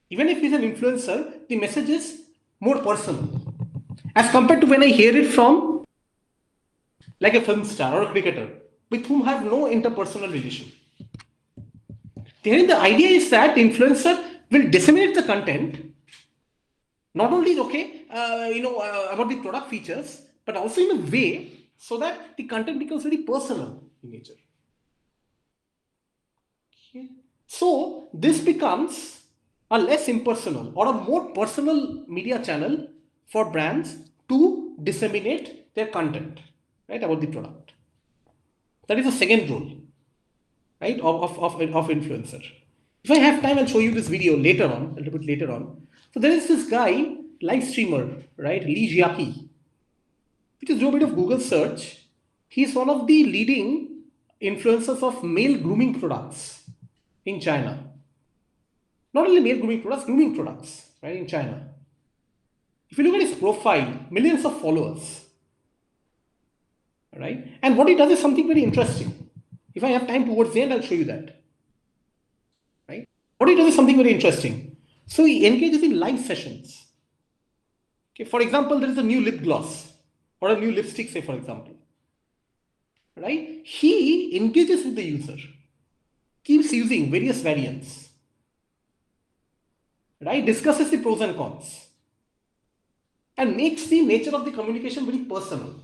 Speaker 2: even if he's an influencer, the message is more personal as compared to when I hear it from like a film star or a cricketer with whom I have no interpersonal relation. The idea is that the influencer will disseminate the content, not only about the product features, but also in a way so that the content becomes very personal in nature. Okay. So this becomes a less impersonal or a more personal media channel for brands to disseminate their content, right, about the product. That is the second role, right, of influencer. If I have time, I'll show you this video later on, a little bit later on. So there is this guy, live streamer, right, Li Jiaqi. If you do a bit of Google search, he's one of the leading influencers of male grooming products in China. Not only male grooming products, right, in China. If you look at his profile, millions of followers, right? And what he does is something very interesting. If I have time towards the end, I'll show you that, right? What he does is something very interesting. So he engages in live sessions. Okay, for example, there is a new lip gloss or a new lipstick, say, for example, right? He engages with the user, keeps using various variants, right? Discusses the pros and cons, and makes the nature of the communication very personal.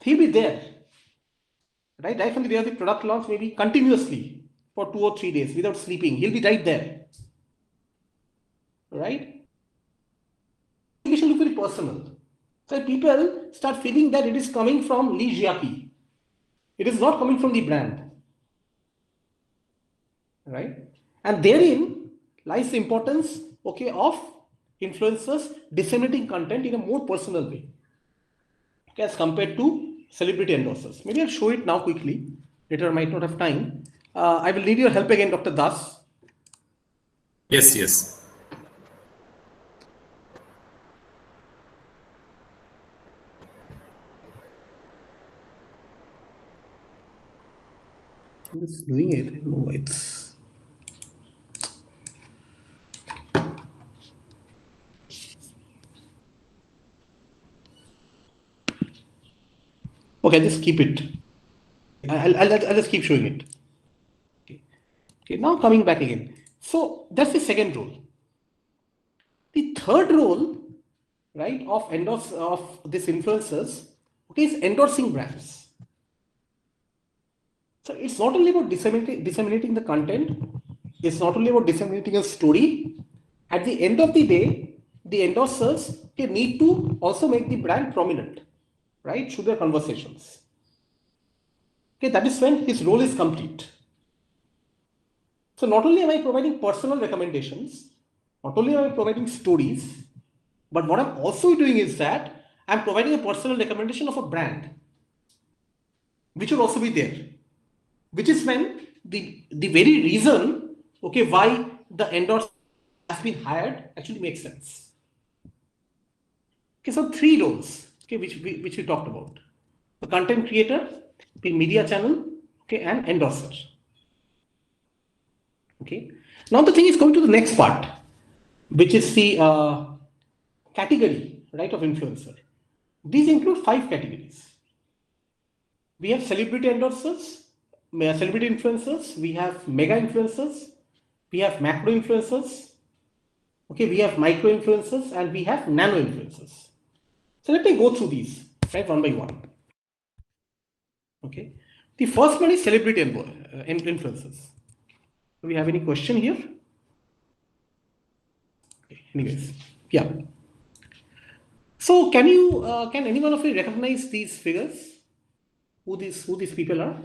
Speaker 2: He'll be there, right from the day of the product launch, maybe continuously for 2 or 3 days without sleeping. He'll be right there, right? Communication looks very personal. So people start feeling that it is coming from Li Jiaqi. It is not coming from the brand, right? And therein lies the importance, okay, of influencers disseminating content in a more personal way, okay, as compared to celebrity endorsers. Maybe I'll show it now quickly. Later I might not have time. I will need your help again, Dr. Das.
Speaker 1: Yes.
Speaker 2: I'm just doing it. I don't know why it's... Okay, I'll just keep it. I'll just keep showing it. Okay, now coming back again. So that's the second role. The third role, right, of this influencers, okay, is endorsing brands. So it's not only about disseminating the content, it's not only about disseminating a story. At the end of the day, the endorsers, they need to also make the brand prominent, right, through their conversations. Okay, that is when his role is complete. So not only am I providing personal recommendations, not only am I providing stories, but what I'm also doing is that I'm providing a personal recommendation of a brand, which will also be there, which is when the very reason, okay, why the endorser has been hired actually makes sense. Okay, so three roles, okay, which we talked about: the content creator, the media channel, okay, and endorser. Okay. Now the thing is coming to the next part, which is the category, right, of influencer. These include 5 categories. We have celebrity endorsers, celebrity influencers. We have mega influencers. We have macro influencers. Okay, we have micro influencers, and we have nano influencers. So let me go through these, right, one by one. Okay. The first one is celebrity influencers. Do we have any question here? Okay, anyways, yeah. So can any one of you recognize these figures? Who these people are?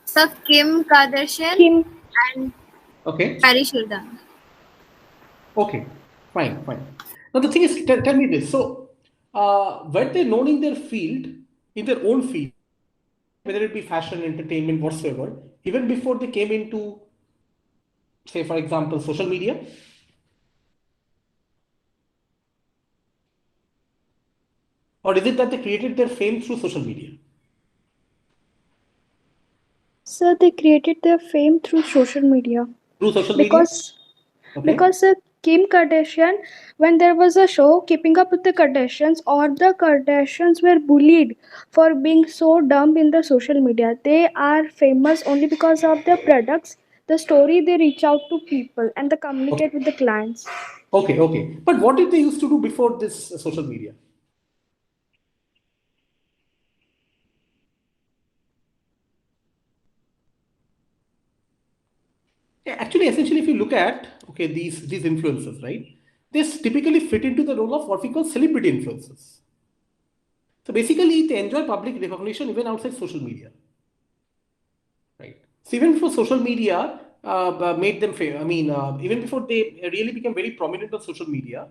Speaker 3: So Kim Kardashian and
Speaker 2: okay,
Speaker 3: Paris Hilton.
Speaker 2: Okay, fine. Now the thing is, tell me this. So were they known in their field, in their own field, whether it be fashion, entertainment, whatsoever, even before they came into, say, for example, social media? Or is it that they created their fame through social media?
Speaker 9: So they created their fame through social media.
Speaker 2: Through social media?
Speaker 9: Because Kim Kardashian, when there was a show Keeping Up with the Kardashians, all the Kardashians were bullied for being so dumb in the social media. They are famous only because of their products, the story they reach out to people, and they communicate with the clients.
Speaker 2: Okay. But what did they used to do before this social media? Yeah, actually, essentially, if you look at, okay, these influencers, right, they typically fit into the role of what we call celebrity influencers. So basically, they enjoy public recognition even outside social media, right? So even before social media made them famous, even before they really became very prominent on social media,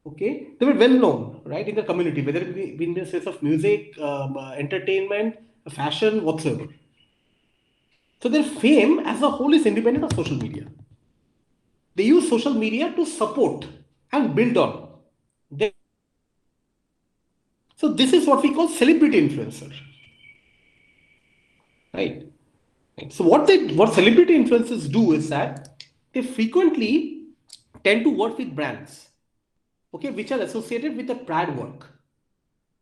Speaker 2: okay, they were well known, right, in the community, whether it be in the sense of music, entertainment, fashion, whatsoever. So their fame as a whole is independent of social media. They use social media to support and build on. So this is what we call celebrity influencer, right? So what celebrity influencers do is that they frequently tend to work with brands, okay, which are associated with the brand work.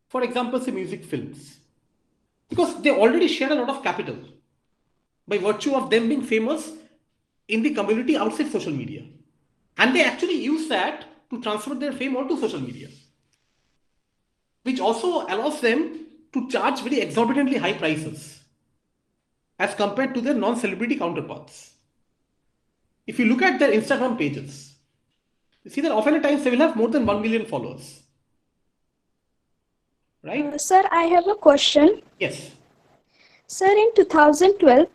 Speaker 2: For example, say music films, because they already share a lot of capital by virtue of them being famous in the community outside social media. And they actually use that to transfer their fame onto social media, which also allows them to charge very exorbitantly high prices as compared to their non-celebrity counterparts. If you look at their Instagram pages, you see that often at times they will have more than 1 million followers. Right?
Speaker 9: Sir, I have a question.
Speaker 2: Yes.
Speaker 9: Sir, in 2012,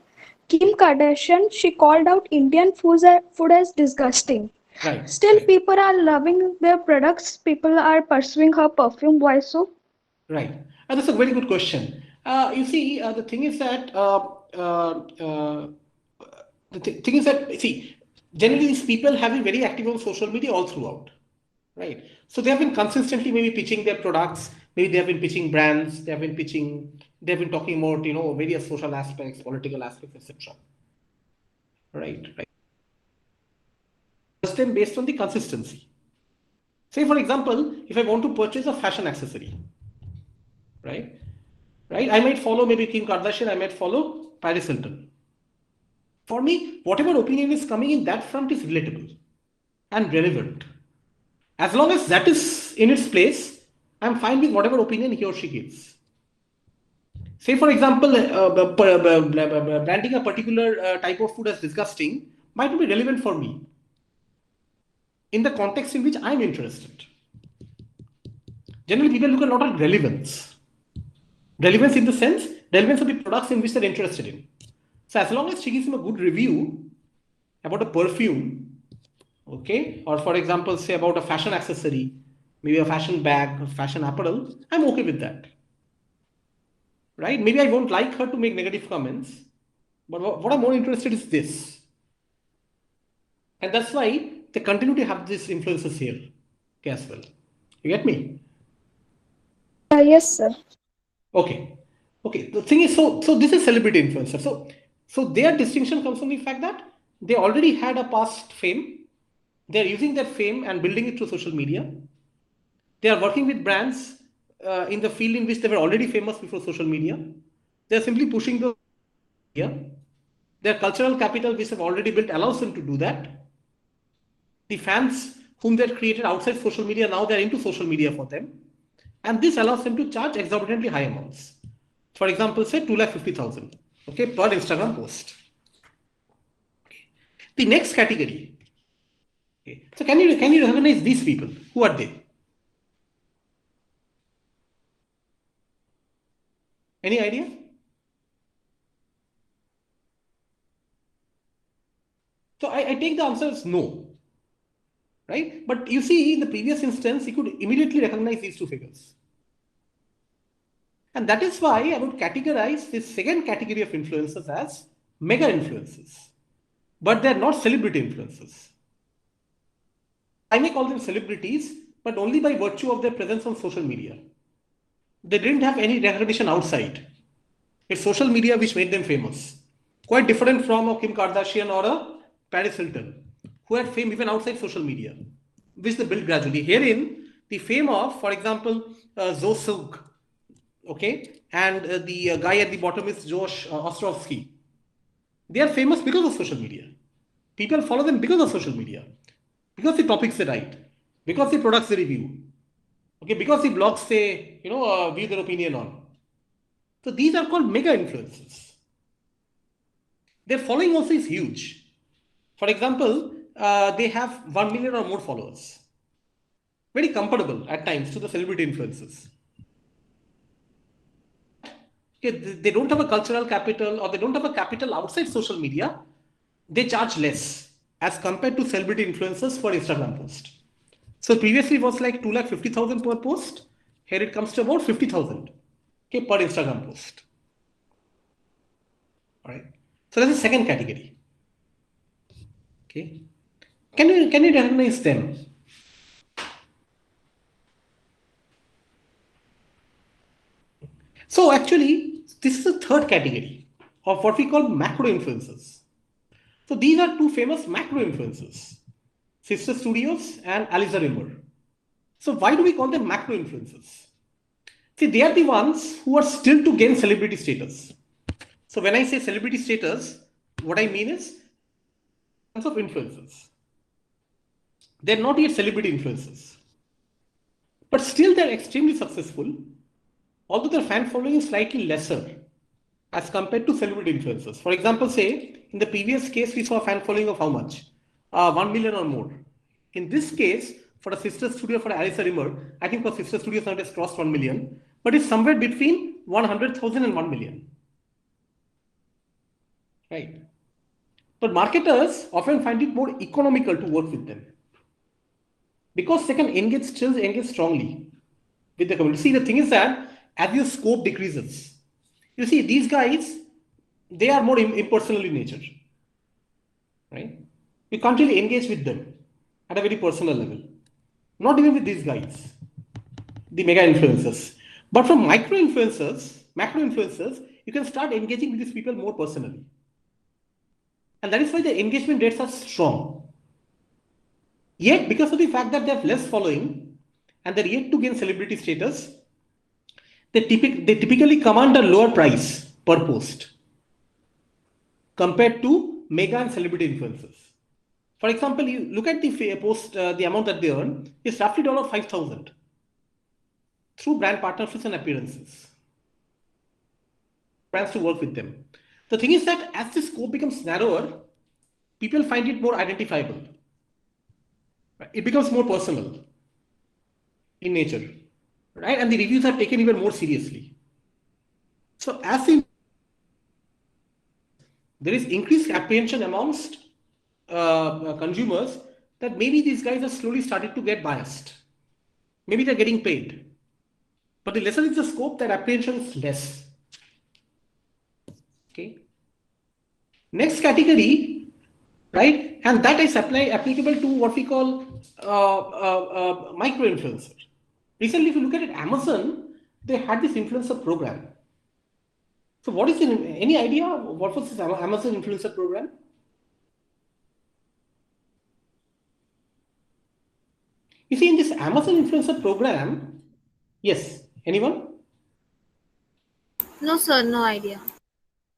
Speaker 9: Kim Kardashian, she called out Indian food as disgusting.
Speaker 2: Right.
Speaker 9: Still, people are loving their products. People are pursuing her perfume. Why so?
Speaker 2: Right. And that's a very good question. You see, the thing is that generally these people have been very active on social media all throughout, right? So they have been consistently maybe pitching their products. Maybe they have been pitching brands. They have been talking about various social aspects, political aspects, etc. Right. Them based on the consistency. Say, for example, if I want to purchase a fashion accessory, right? right? I might follow maybe Kim Kardashian, I might follow Paris Hilton. For me, whatever opinion is coming in that front is relatable and relevant. As long as that is in its place, I'm fine with whatever opinion he or she gives. Say, for example, branding a particular type of food as disgusting might not be relevant for me in the context in which I'm interested. Generally, people look a lot at relevance. Relevance in the sense, relevance of the products in which they're interested in. So as long as she gives him a good review about a perfume, okay, or for example, say about a fashion accessory, maybe a fashion bag, a fashion apparel, I'm okay with that. Right? Maybe I won't like her to make negative comments, but what I'm more interested in is this. And that's why they continue to have these influences here as well. You get me?
Speaker 9: Yes, sir.
Speaker 2: Okay. Okay. The thing is, so this is celebrity influencer. So their distinction comes from the fact that they already had a past fame. They're using that fame and building it through social media. They are working with brands in the field in which they were already famous before social media. They're simply pushing the media. Their cultural capital, which have already built, allows them to do that. The fans whom they've created outside social media, now they're into social media for them. And this allows them to charge exorbitantly high amounts. For example, say 250,000, okay, per Instagram post. Okay. The next category. Okay. So can you recognize these people? Who are they? Any idea? So I take the answer as no. Right? But you see, in the previous instance, you could immediately recognize these two figures. And that is why I would categorize this second category of influencers as mega influencers. But they're not celebrity influencers. I may call them celebrities, but only by virtue of their presence on social media. They didn't have any recognition outside. It's social media which made them famous. Quite different from a Kim Kardashian or a Paris Hilton, who had fame even outside social media, which they built gradually. Herein, the fame of, for example, Zoe Silk, okay, and the guy at the bottom is Josh Ostrovsky. They are famous because of social media. People follow them because of social media, because the topics they write, because the products they review, okay, because the blogs they, view their opinion on. So these are called mega influencers. Their following also is huge. For example, they have 1 million or more followers. Very comparable at times to the celebrity influencers. Okay, they don't have a cultural capital, or they don't have a capital outside social media. They charge less as compared to celebrity influencers for Instagram post. So previously it was like 250,000 per post. Here it comes to about 50,000, okay, per Instagram post. All right. So that's the second category. Okay. Can you recognize them? So actually, this is the third category of what we call macro influencers. So these are two famous macro influencers, Sister Studios and Aliza Rimmer. So why do we call them macro influencers? See, they are the ones who are still to gain celebrity status. So when I say celebrity status, what I mean is of influencers. They're not yet celebrity influencers, but still they're extremely successful, although their fan following is slightly lesser as compared to celebrity influencers. For example, say in the previous case, we saw a fan following of how much? 1 million or more. In this case, for a sister studio for Aliza Rimmer, I think for sister studios now it has crossed 1 million, but it's somewhere between 100,000 and 1 million. Right? But marketers often find it more economical to work with them because they can engage strongly with the community. See, the thing is that as your scope decreases, you see, these guys, they are more impersonal in nature, right? You can't really engage with them at a very personal level. Not even with these guys, the mega influencers. But from macro influencers, you can start engaging with these people more personally. And that is why the engagement rates are strong. Yet, because of the fact that they have less following and they're yet to gain celebrity status, they typically command a lower price per post compared to mega and celebrity influencers. For example, you look at the post, the amount that they earn is roughly $5,000 through brand partnerships and appearances. Brands to work with them. The thing is that as the scope becomes narrower, people find it more identifiable. It becomes more personal in nature, right? And the reviews are taken even more seriously. So as there is increased apprehension amongst consumers that maybe these guys are slowly started to get biased. Maybe they're getting paid. But the lesser is the scope, that apprehension is less. Okay. Next category, right? And that is applicable to what we call micro-influencer. Recently, if you look at it, Amazon, they had this influencer program. So what is any idea what was this Amazon influencer program? You see, in this Amazon influencer program, yes, anyone?
Speaker 3: No, sir, no idea.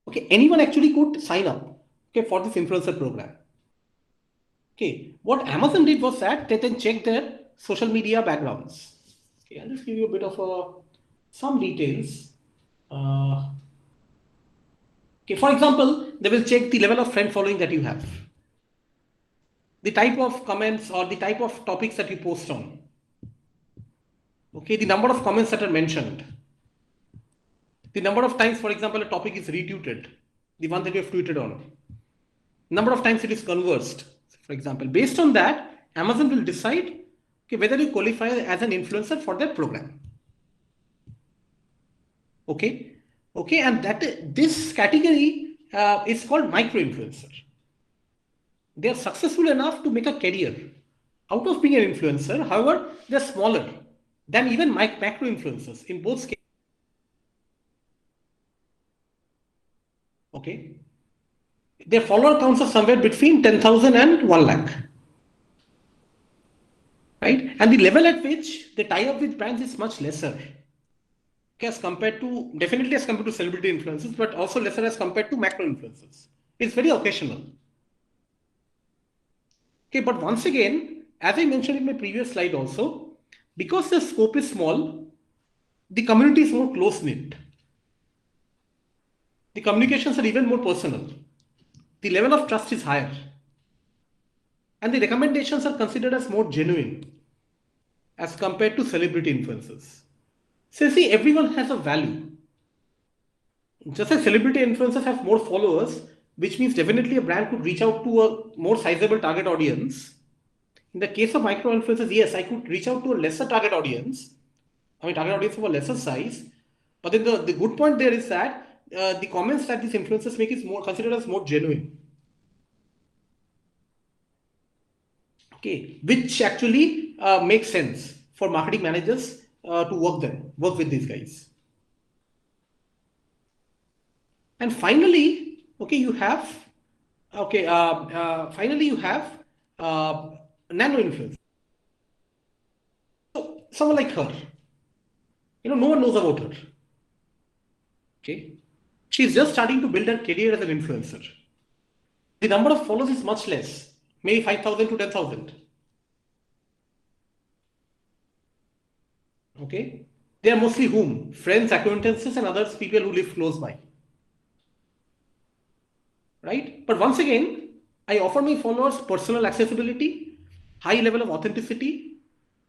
Speaker 2: Okay, anyone actually could sign up, okay, for this influencer program. Okay, what Amazon did was that they then checked their social media backgrounds. Okay, I'll just give you a bit of some details. Okay, for example, they will check the level of friend following that you have, the type of comments or the type of topics that you post on. Okay, the number of comments that are mentioned, the number of times, for example, a topic is retweeted, the one that you have tweeted on, number of times it is conversed, for example. Based on that, Amazon will decide, okay, whether you qualify as an influencer for their program. Okay, okay, and this category is called micro-influencer. They are successful enough to make a career out of being an influencer. However, they are smaller than even macro-influencers in both cases. Okay, their follower counts are somewhere between 10,000 and 1 lakh. Right? And the level at which they tie up with brands is much lesser. Okay, as compared to, definitely as compared to celebrity influencers, but also lesser as compared to macro influencers. It's very occasional. Okay, but once again, as I mentioned in my previous slide also, because the scope is small, the community is more close-knit. The communications are even more personal. The level of trust is higher. And the recommendations are considered as more genuine as compared to celebrity influencers. So see, everyone has a value. Just as celebrity influencers have more followers, which means definitely a brand could reach out to a more sizable target audience. In the case of micro influencers, yes, I could reach out to a lesser target audience. I mean, target audience of a lesser size. But then the good point there is that the comments that these influencers make is more considered as more genuine. Okay, which actually makes sense for marketing managers to work with these guys. And finally, okay, you have Nano Influence. So someone like her, no one knows about her. Okay, she's just starting to build her career as an influencer. The number of followers is much less, maybe 5,000 to 10,000. Okay, they are mostly whom? Friends, acquaintances, and others, people who live close by. Right? But once again, I offer my followers personal accessibility, high level of authenticity,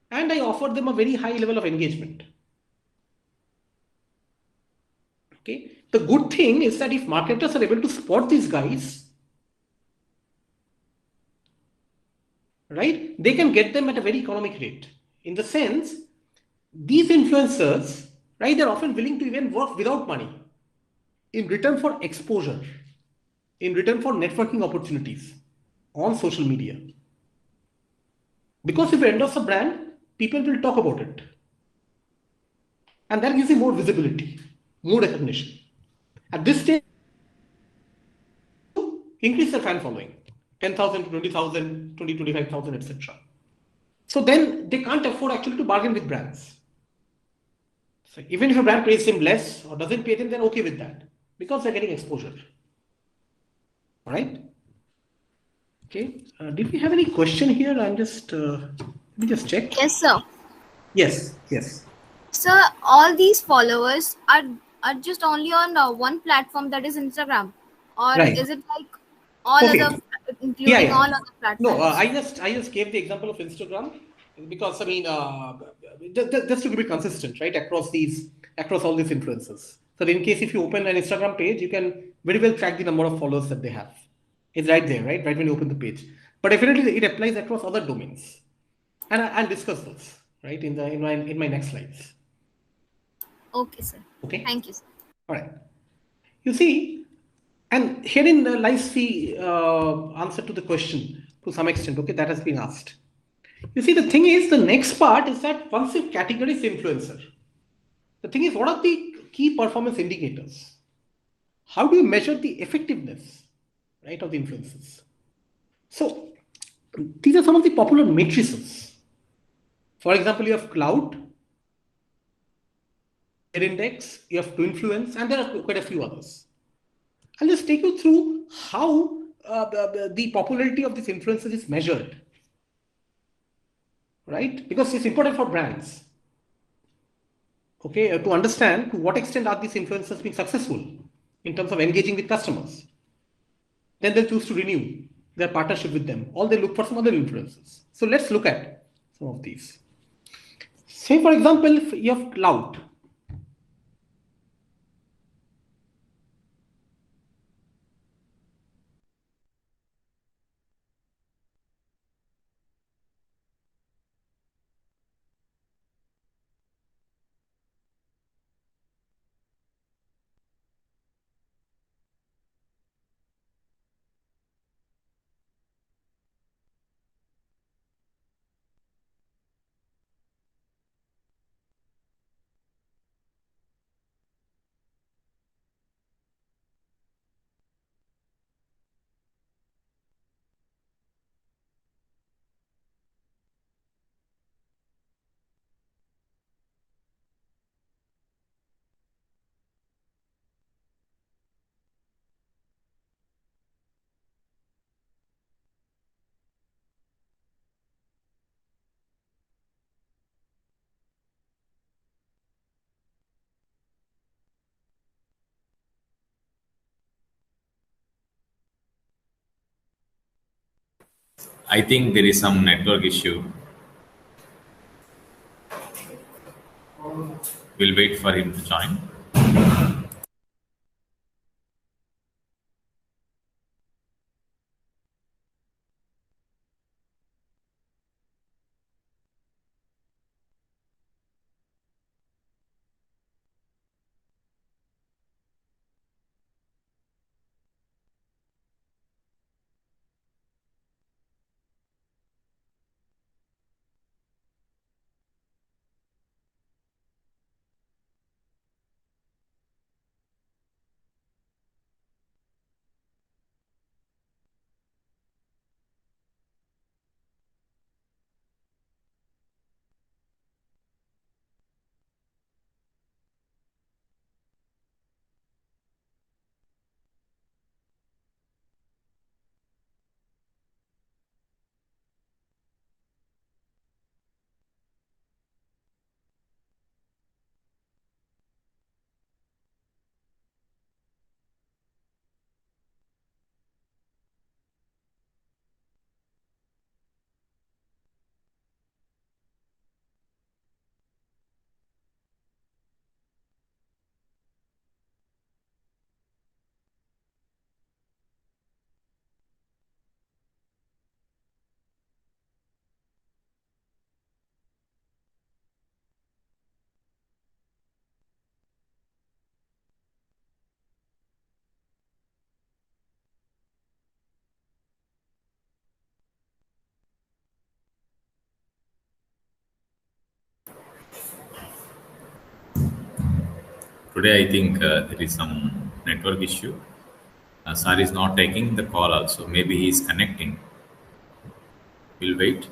Speaker 2: and I offer them a very high level of engagement. Okay. The good thing is that if marketers are able to spot these guys, right, they can get them at a very economic rate. In the sense, these influencers, right, they're often willing to even work without money in return for exposure, in return for networking opportunities on social media. Because if you endorse a brand, people will talk about it. And that gives you more visibility, more recognition. At this stage, increase their fan following, 10,000 to 20,000, 20, 25,000, etc. So then they can't afford actually to bargain with brands. So even if a brand pays him less or doesn't pay them, they're okay with that because they're getting exposure. All right. Okay. Did we have any question here? I'm just let me just check.
Speaker 3: Yes, sir.
Speaker 2: Yes. Yes.
Speaker 3: Sir, all these followers are just only on one platform, that is Instagram, or
Speaker 2: Right.
Speaker 3: is it like all
Speaker 2: Okay.
Speaker 3: other, including all other platforms?
Speaker 2: No, I just gave the example of Instagram because I mean, just to be consistent, right, across all these influencers. So in case if you open an Instagram page, you can very well track the number of followers that they have. It's right there, right when you open the page. But definitely it applies across other domains, and I'll discuss those right in my next slides.
Speaker 3: Okay, sir.
Speaker 2: Okay.
Speaker 3: Thank you, sir.
Speaker 2: All right. You see, and herein lies the answer to the question to some extent, okay, that has been asked. You see, the thing is, the next part is that once you've categorized influencer, the thing is, what are the key performance indicators? How do you measure the effectiveness, right, of the influencers? So, these are some of the popular matrices. For example, you have clout, index, you have to influence, and there are quite a few others. I'll just take you through how the popularity of these influencers is measured, right? Because it's important for brands, okay, to understand to what extent are these influencers being successful in terms of engaging with customers. Then they'll choose to renew their partnership with them, or they look for some other influencers. So let's look at some of these. Say, for example, if you have clout.
Speaker 1: I think there is some network issue. We'll wait for him to join. Today, I think there is some network issue. Sir is not taking the call also. Maybe he is connecting. We'll wait.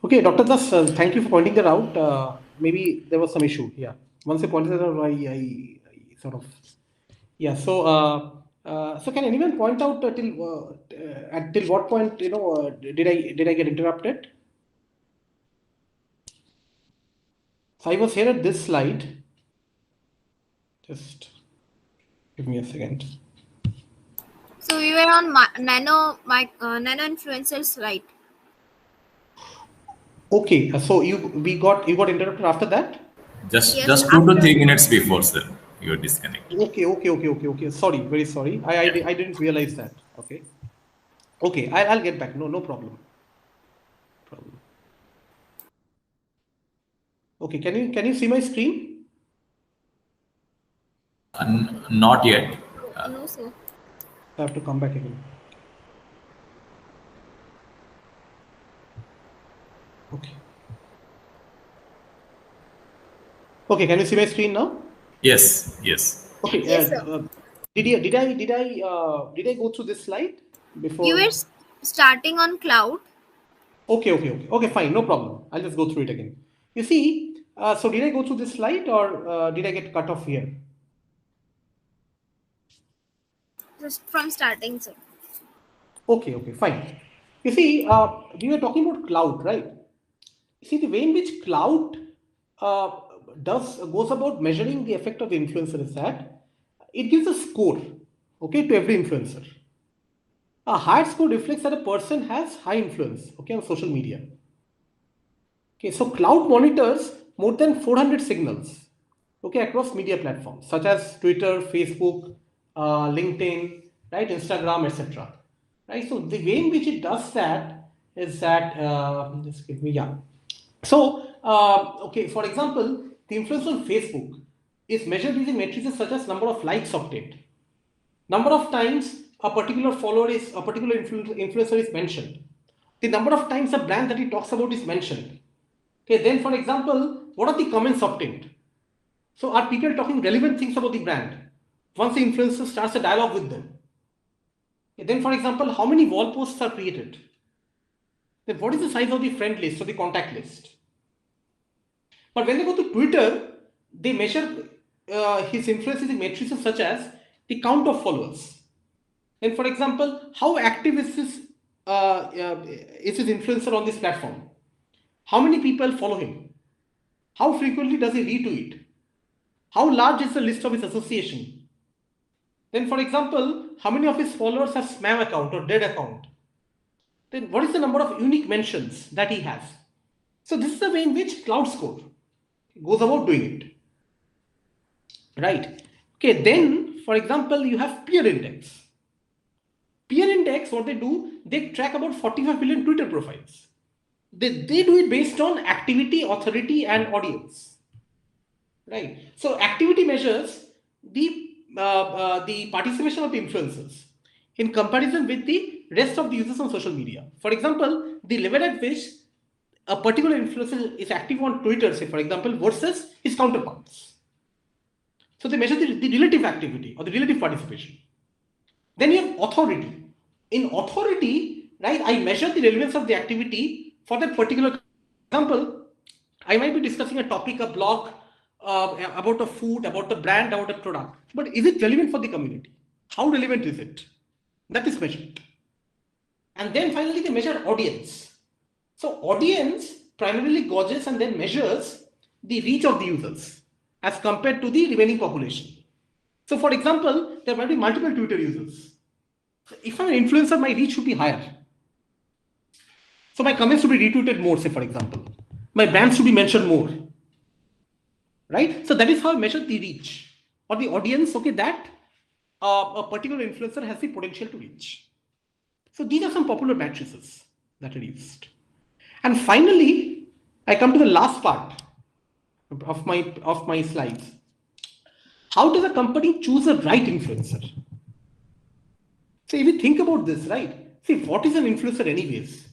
Speaker 2: Okay, Dr. Das, thank you for pointing that out. Maybe there was some issue. Yeah. Once you pointed that out, I sort of, yeah. So can anyone point out till what point, did I get interrupted? So I was here at this slide. Just give me a second.
Speaker 3: So we were on Nano Influencer slide.
Speaker 2: Okay, so you got interrupted after that?
Speaker 1: Just
Speaker 3: Yes,
Speaker 1: 2 to 3 minutes before, sir, you are disconnected.
Speaker 2: Okay. Sorry, very sorry. I didn't realize that. Okay. I'll get back. No problem. Okay, can you see my screen?
Speaker 1: Not yet.
Speaker 3: No, sir.
Speaker 2: I have to come back again. Okay, can you see my screen now?
Speaker 1: Yes.
Speaker 2: Okay.
Speaker 3: Yes, sir.
Speaker 2: Did I go through this slide before?
Speaker 3: You were starting on cloud.
Speaker 2: Okay, fine, no problem. I'll just go through it again. You see, so did I go through this slide or did I get cut off here?
Speaker 3: Just from starting, sir.
Speaker 2: Okay, fine. You see, we were talking about cloud, right? You see, the way in which cloud goes about measuring the effect of the influencer is that it gives a score, okay, to every influencer. A higher score reflects that a person has high influence, okay, on social media. Okay, so cloud monitors more than 400 signals, okay, across media platforms such as Twitter, Facebook, LinkedIn, right, Instagram, etc. Right. So the way in which it does that is that just give me, yeah. So okay, for example, the influence on Facebook is measured using matrices such as number of likes obtained, number of times a particular influencer is mentioned, the number of times a brand that he talks about is mentioned. Okay, then for example, what are the comments obtained? So are people talking relevant things about the brand once the influencer starts a dialogue with them? Okay, then for example, how many wall posts are created? Then what is the size of the friend list or the contact list? But when they go to Twitter, they measure his influence in matrices such as the count of followers. And for example, how active is this influencer on this platform? How many people follow him? How frequently does he retweet? How large is the list of his association? Then for example, how many of his followers have spam account or dead account? Then what is the number of unique mentions that he has? So this is the way in which cloud score goes about doing it. Right. Okay, then for example, you have peer index. Peer index, what they do, they track about 45 billion Twitter profiles. They do it based on activity, authority, and audience. Right. So activity measures the participation of the influencers in comparison with the rest of the users on social media. For example, the level at which a particular influencer is active on Twitter, say for example, versus his counterparts. So they measure the relative activity or the relative participation. Then you have authority. In authority, right, I measure the relevance of the activity for that particular example. I might be discussing a topic, a blog about a food, about a brand, about a product. But is it relevant for the community? How relevant is it? That is measured. And then finally, they measure audience. So audience primarily gauges and then measures the reach of the users as compared to the remaining population. So for example, there might be multiple Twitter users. So if I'm an influencer, my reach should be higher. So my comments should be retweeted more, say for example. My brand should be mentioned more. Right? So that is how I measure the reach or the audience, okay, that a particular influencer has the potential to reach. So these are some popular matrices that are used. And finally, I come to the last part of my slides. How does a company choose a right influencer? So if you think about this, right? See, what is an influencer anyways?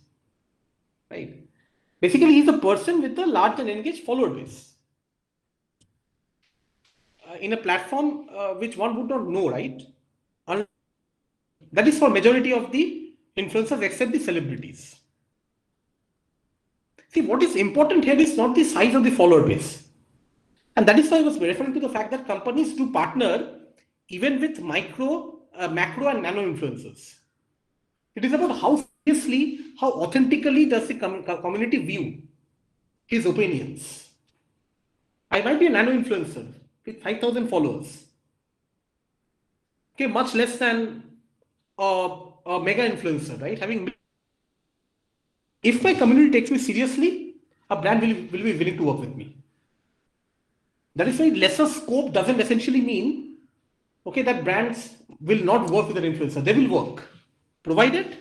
Speaker 2: Right? Basically, he's a person with a large and engaged follower base. In a platform which one would not know, right? That is for majority of the influencers except the celebrities. See, what is important here is not the size of the follower base. And that is why I was referring to the fact that companies do partner even with macro and nano influencers. It is about how seriously, how authentically does the community view his opinions. I might be a nano influencer with 5,000 followers. Okay, much less than a mega influencer, right? If my community takes me seriously, a brand will be willing to work with me. That is why lesser scope doesn't essentially mean, okay, that brands will not work with an influencer. They will work, provided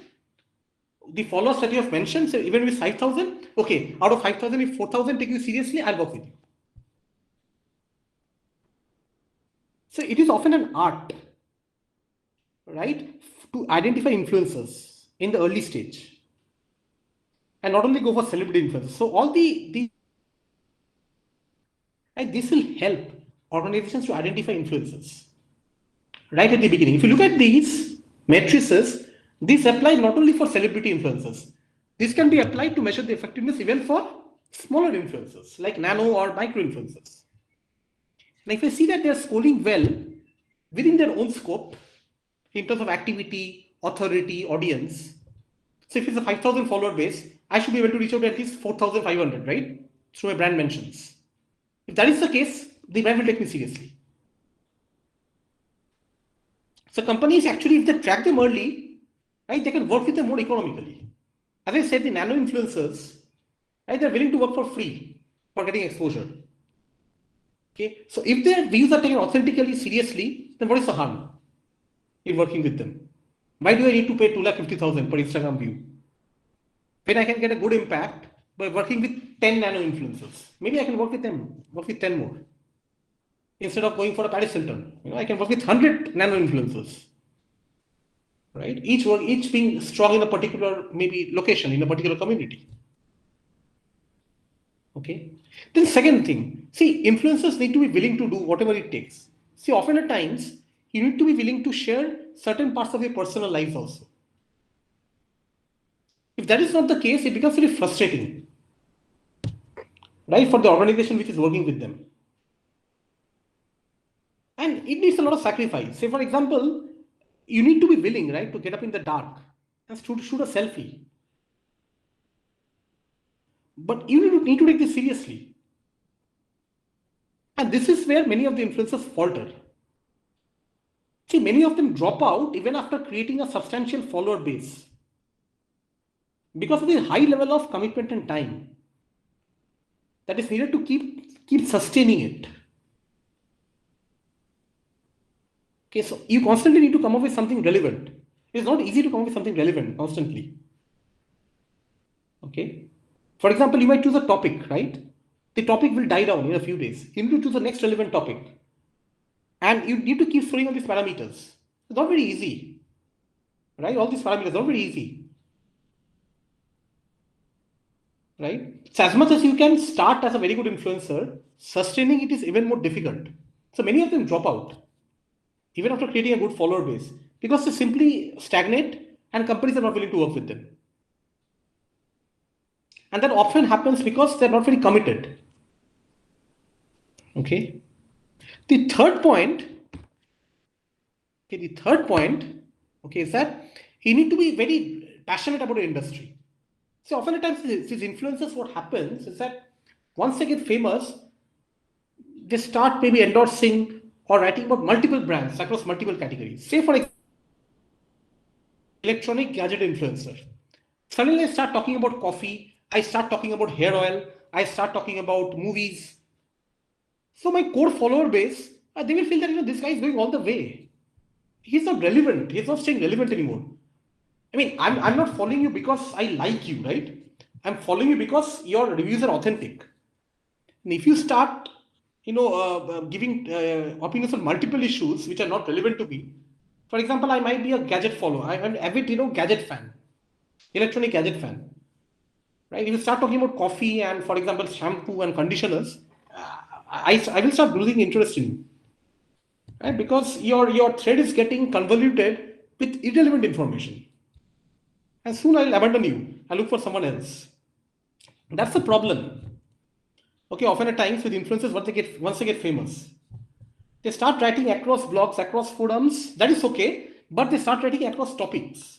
Speaker 2: the followers that you have mentioned, so even with 5,000, okay, out of 5,000, if 4,000 take you seriously, I'll work with you. So it is often an art, right, to identify influencers in the early stage. And not only go for celebrity influencers. So all this will help organizations to identify influencers right at the beginning. If you look at these matrices, these apply not only for celebrity influencers. This can be applied to measure the effectiveness even for smaller influencers like nano or micro influencers. And if I see that they are scoring well within their own scope in terms of activity, authority, audience. So if it's a 5,000 follower base, I should be able to reach out to at least 4,500, right? Through my brand mentions. If that is the case, the brand will take me seriously. So companies actually, if they track them early, right, they can work with them more economically. As I said, the nano influencers, right, they're willing to work for free for getting exposure. Okay, so if their views are taken authentically seriously, then what is the harm in working with them? Why do I need to pay 250,000 per Instagram view when I can get a good impact by working with 10 nano influencers? Maybe I can work with 10 more. Instead of going for a Paris Hilton, I can work with 100 nano influencers, right? Each being strong in a particular maybe location, in a particular community. Okay. Then second thing, see, influencers need to be willing to do whatever it takes. See, often at times, you need to be willing to share certain parts of your personal lives also. If that is not the case, it becomes very frustrating, right, for the organization which is working with them. And it needs a lot of sacrifice. Say, for example, you need to be willing, right, to get up in the dark and shoot a selfie. But you need to take this seriously. And this is where many of the influencers falter. See, many of them drop out even after creating a substantial follower base because of the high level of commitment and time that is needed to keep sustaining it. Okay, so you constantly need to come up with something relevant. It's not easy to come up with something relevant constantly. Okay. For example, you might choose a topic, right? The topic will die down in a few days. You need to choose the next relevant topic. And you need to keep throwing on these parameters. It's not very easy, right? All these parameters are not very easy, right? So as much as you can start as a very good influencer, sustaining it is even more difficult. So many of them drop out, even after creating a good follower base, because they simply stagnate and companies are not willing to work with them. And that often happens because they're not very committed. Okay. The third point, is that you need to be very passionate about your industry. So often at times these influencers, what happens is that once they get famous, they start maybe endorsing or writing about multiple brands across multiple categories. Say for example, electronic gadget influencer. Suddenly I start talking about coffee, I start talking about hair oil, I start talking about movies. So my core follower base, they will feel that this guy is going all the way. He's not relevant. He's not staying relevant anymore. I mean, I'm not following you because I like you, right? I'm following you because your reviews are authentic. And if you start, giving opinions on multiple issues which are not relevant to me, for example, I might be a gadget follower. I'm an avid, gadget fan, electronic gadget fan, right? If you start talking about coffee and, for example, shampoo and conditioners, I will start losing interest in you, right? Because your thread is getting convoluted with irrelevant information. And soon I will abandon you. I'll look for someone else. That's the problem. Okay, often at times with influencers, once they get famous, they start writing across blogs, across forums. That is okay, but they start writing across topics,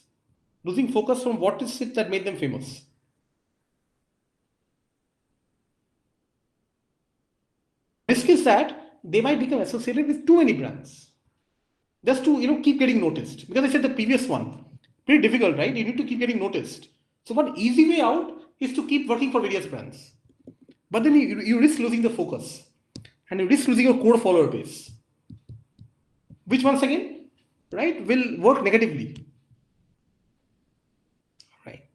Speaker 2: losing focus from what is it that made them famous. Risk is that they might become associated with too many brands, just to keep getting noticed. Because I said the previous one, pretty difficult, right? You need to keep getting noticed. So one easy way out is to keep working for various brands. But then you risk losing the focus, and you risk losing your core follower base, which once again, right, will work negatively. Right.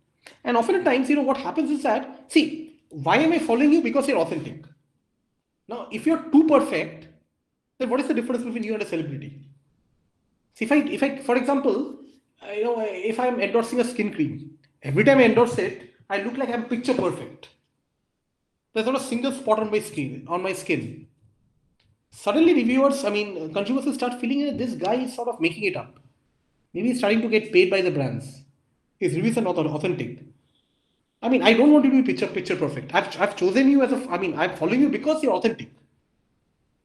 Speaker 2: And often at times, what happens is that, see, why am I following you? Because you're authentic. Now, if you're too perfect, then what is the difference between you and a celebrity? See, if I, for example, if I'm endorsing a skin cream, every time I endorse it, I look like I'm picture perfect. There's not a single spot on my skin. Suddenly reviewers, consumers will start feeling that this guy is sort of making it up. Maybe he's starting to get paid by the brands. His reviews are not authentic. I don't want you to be picture perfect. I've chosen you I'm following you because you're authentic.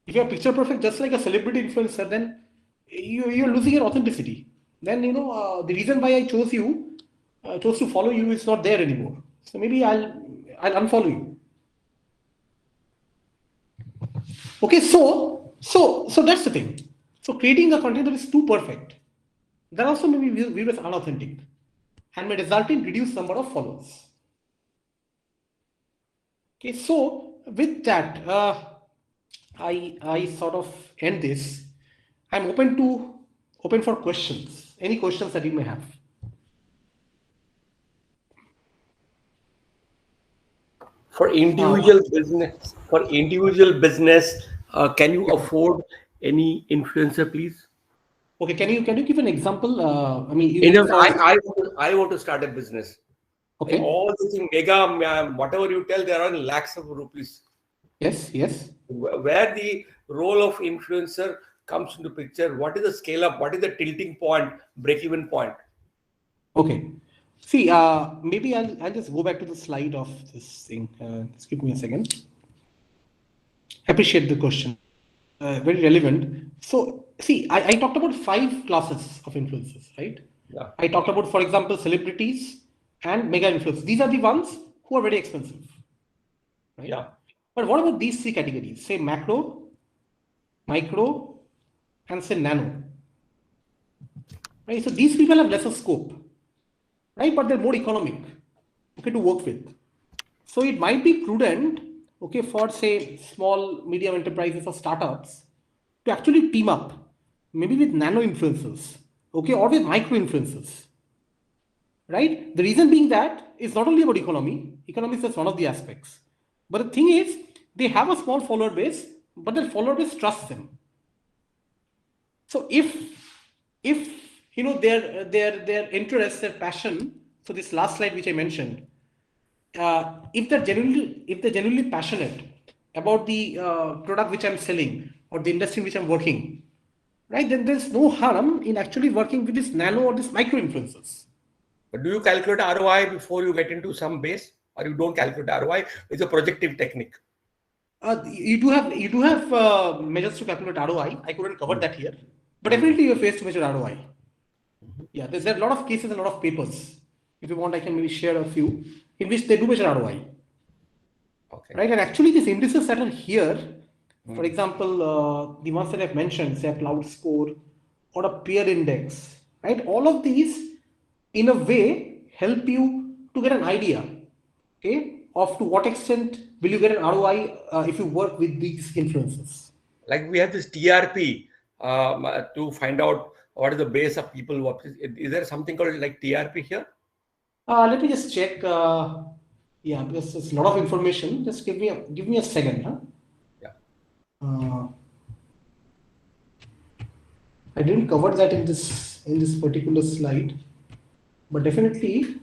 Speaker 2: If you're picture perfect, just like a celebrity influencer, then you're losing your authenticity. Then, the reason why I chose to follow you is not there anymore. So maybe I'll unfollow you. Okay, so that's the thing. So creating a content that is too perfect, that also may be viewed as unauthentic and may result in reduced number of followers. Okay, so with that, I sort of end this. I'm open for questions. Any questions that you may have?
Speaker 10: For individual business, can you afford any influencer, please?
Speaker 2: Okay, can you give an example?
Speaker 10: I want to start a business.
Speaker 2: Okay.
Speaker 10: And all the things, mega, whatever you tell, there are in lakhs of rupees.
Speaker 2: Yes.
Speaker 10: Where the role of influencer comes into picture, what is the scale up? What is the tilting point, break-even point?
Speaker 2: Okay. See, maybe I'll just go back to the slide of this thing. Just give me a second. Appreciate the question. Very relevant. So, see, I talked about 5 classes of influencers, right?
Speaker 10: Yeah.
Speaker 2: I talked about, for example, celebrities and mega influencers. These are the ones who are very expensive, right?
Speaker 10: Yeah.
Speaker 2: But what about these 3 categories? Say macro, micro, and say nano. Right? So these people have lesser scope, right? But they're more economic, okay, to work with. So it might be prudent, okay, for say small, medium enterprises or startups to actually team up, maybe with nano influencers, okay, or with micro influencers, right? The reason being that it's not only about economy. Economy is just one of the aspects. But the thing is, they have a small follower base, but their follower base trusts them. So if their interest, their passion, so this last slide which I mentioned, if they're genuinely passionate about the product which I'm selling or the industry in which I'm working, right, then there's no harm in actually working with this nano or this micro influencers.
Speaker 10: But do you calculate ROI before you get into some base, or you don't calculate ROI? It's a projective technique.
Speaker 2: You do have measures to calculate ROI. I couldn't cover that here, but definitely you have ways to measure ROI. Yeah, there's a lot of cases, a lot of papers. If you want, I can maybe share a few in which they do measure ROI.
Speaker 10: Okay.
Speaker 2: Right, and actually these indices that are here, for example, the ones that I've mentioned, say a cloud score or a peer index, right? All of these, in a way, help you to get an idea, okay, of to what extent will you get an ROI if you work with these influencers.
Speaker 10: Like we have this TRP to find out what is the base of people. Is there something called like TRP here?
Speaker 2: Let me just check. Yeah, because there's a lot of information. Just give me a second. Huh?
Speaker 10: Yeah.
Speaker 2: I didn't cover that in this particular slide, but definitely.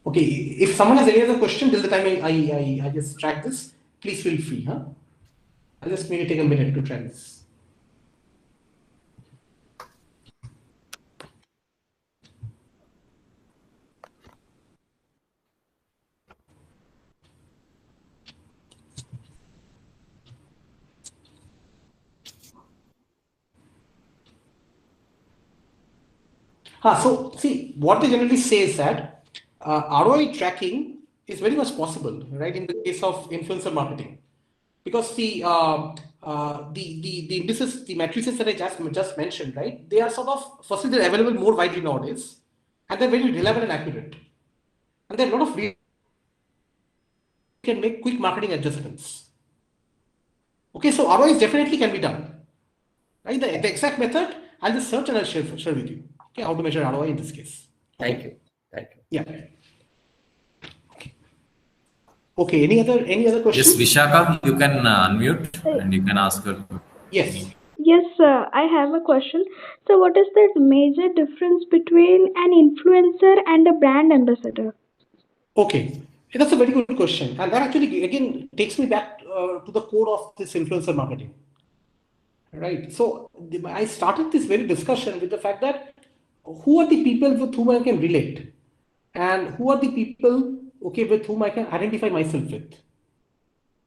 Speaker 2: Okay, if someone has any other question till the time I just track this, please feel free. Huh? I'll just maybe take a minute to try this. So see, what they generally say is that ROI tracking is very much possible, right? In the case of influencer marketing, because the indices, the matrices that I just mentioned, right? They are sort of, firstly, they're available more widely nowadays, and they're very relevant and accurate, and there are a lot of ways you can make quick marketing adjustments. Okay, so ROIs definitely can be done, right? The exact method I'll just search and I'll share with you. Okay, how to measure ROI in this case.
Speaker 10: Thank you.
Speaker 2: Yeah. Okay. Any other questions?
Speaker 1: Yes, Vishaka, you can unmute and you can ask her.
Speaker 2: Yes.
Speaker 9: Yes, sir. I have a question. So, what is the major difference between an influencer and a brand ambassador?
Speaker 2: Okay, that's a very good question, and that actually again takes me back to the core of this influencer marketing. Right. So I started this very discussion with the fact that who are the people with whom I can relate, and who are the people, okay, with whom I can identify myself with.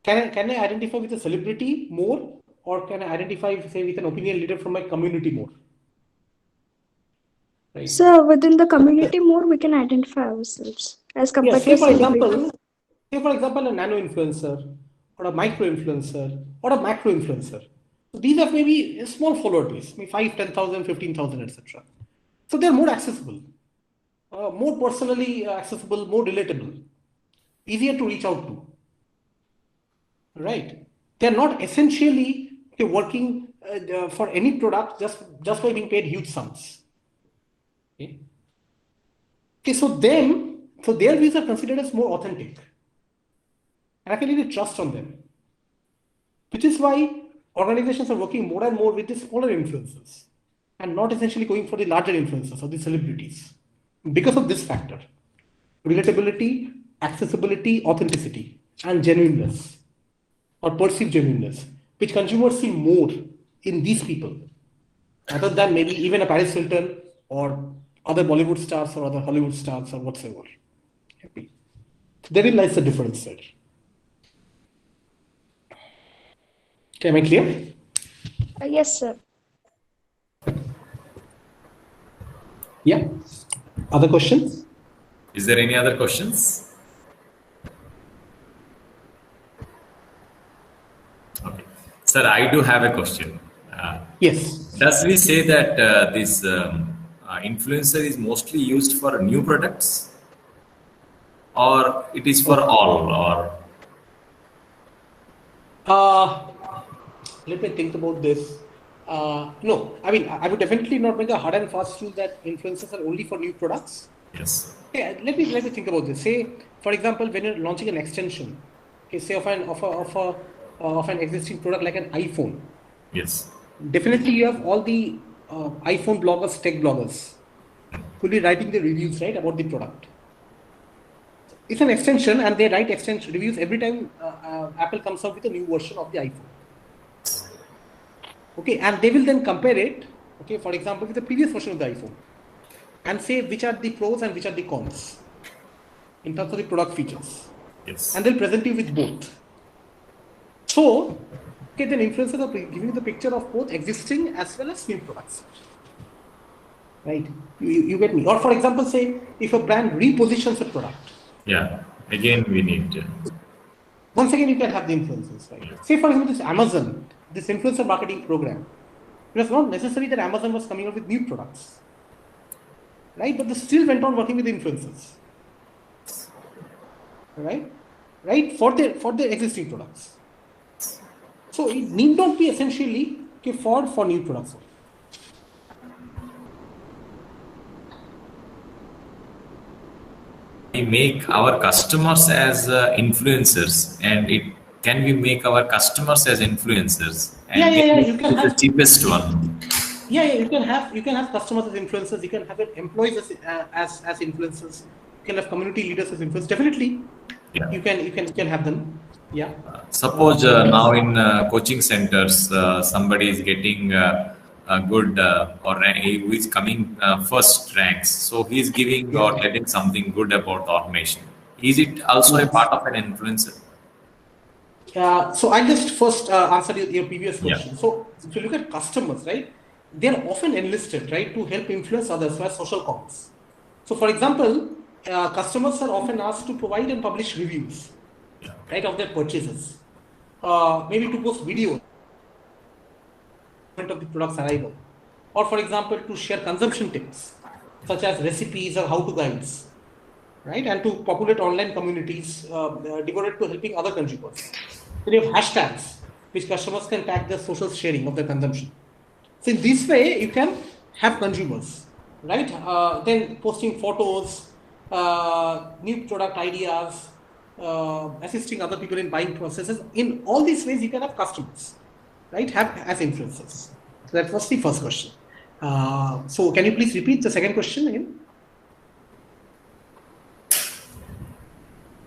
Speaker 2: Can I identify with a celebrity more, or can I identify, say, with an opinion leader from my community more? Right.
Speaker 9: So within the community more, we can identify ourselves as compared to
Speaker 2: for example, a nano influencer, or a micro influencer, or a macro influencer. So these are maybe a small follower base, maybe 5, 10,000, 15,000, etc. So they're more accessible, more personally accessible, more relatable, easier to reach out to. Right? They're not essentially working for any product just by being paid huge sums. Okay, so their views are considered as more authentic, and I can really trust on them, which is why organizations are working more and more with the smaller influencers and not essentially going for the larger influencers or the celebrities, because of this factor: relatability, accessibility, authenticity, and genuineness, or perceived genuineness, which consumers see more in these people rather than maybe even a Paris Hilton or other Bollywood stars or other Hollywood stars or whatsoever. Okay. Therein lies the difference there. Okay, am I clear?
Speaker 9: Yes, sir.
Speaker 2: Yeah. Other questions?
Speaker 1: Is there any other questions? Okay. Sir, I do have a question.
Speaker 2: Yes.
Speaker 1: Does we say that this influencer is mostly used for new products, or it is for all, or?
Speaker 2: Let me think about this. No, I mean, I would definitely not make a hard and fast rule that influencers are only for new products.
Speaker 1: Yes.
Speaker 2: Yeah, let me think about this. Say, for example, when you're launching an extension, okay, say of an existing product like an iPhone.
Speaker 1: Yes.
Speaker 2: Definitely, you have all the iPhone bloggers, tech bloggers, who will be writing the reviews, right, about the product. It's an extension, and they write extension reviews every time Apple comes out with a new version of the iPhone. Okay, and they will then compare it, okay, for example, with the previous version of the iPhone, and say which are the pros and which are the cons in terms of the product features.
Speaker 1: Yes.
Speaker 2: And they'll present you with both. So, okay, then influencers are giving you the picture of both existing as well as new products. Right? You get me? Or for example, say if a brand repositions a product.
Speaker 1: Yeah. Again, we need.
Speaker 2: Once again, you can have the influencers, right? Yeah. Say for example, this Amazon, this influencer marketing program. It was not necessary that Amazon was coming up with new products, right? But they still went on working with influencers, right? Right? For their existing products. So it need not be essentially for new products.
Speaker 1: We make our customers as influencers, and can we make our customers as influencers? And
Speaker 2: you can have
Speaker 1: the cheapest one.
Speaker 2: Yeah, you can have customers as influencers. You can have employees as influencers. You can have community leaders as influencers. Definitely, yeah. You can have them. Yeah.
Speaker 1: Suppose now in coaching centers, somebody is getting a good who is coming first ranks. So he is giving or telling something good about automation. Is it also a part of an influencer?
Speaker 2: So I'll just first answer your previous question. So if you look at customers, right, they're often enlisted, right, to help influence others via social commerce. So for example, customers are often asked to provide and publish reviews, right, of their purchases. Maybe to post videos of the product's arrival. Or for example, to share consumption tips, such as recipes or how-to guides, right, and to populate online communities devoted to helping other consumers. Then you have hashtags, which customers can tag their social sharing of their consumption. So in this way, you can have consumers, right? Then posting photos, new product ideas, assisting other people in buying processes. In all these ways, you can have customers, right? Have as influencers. So that was the first question. So can you please repeat the second question again?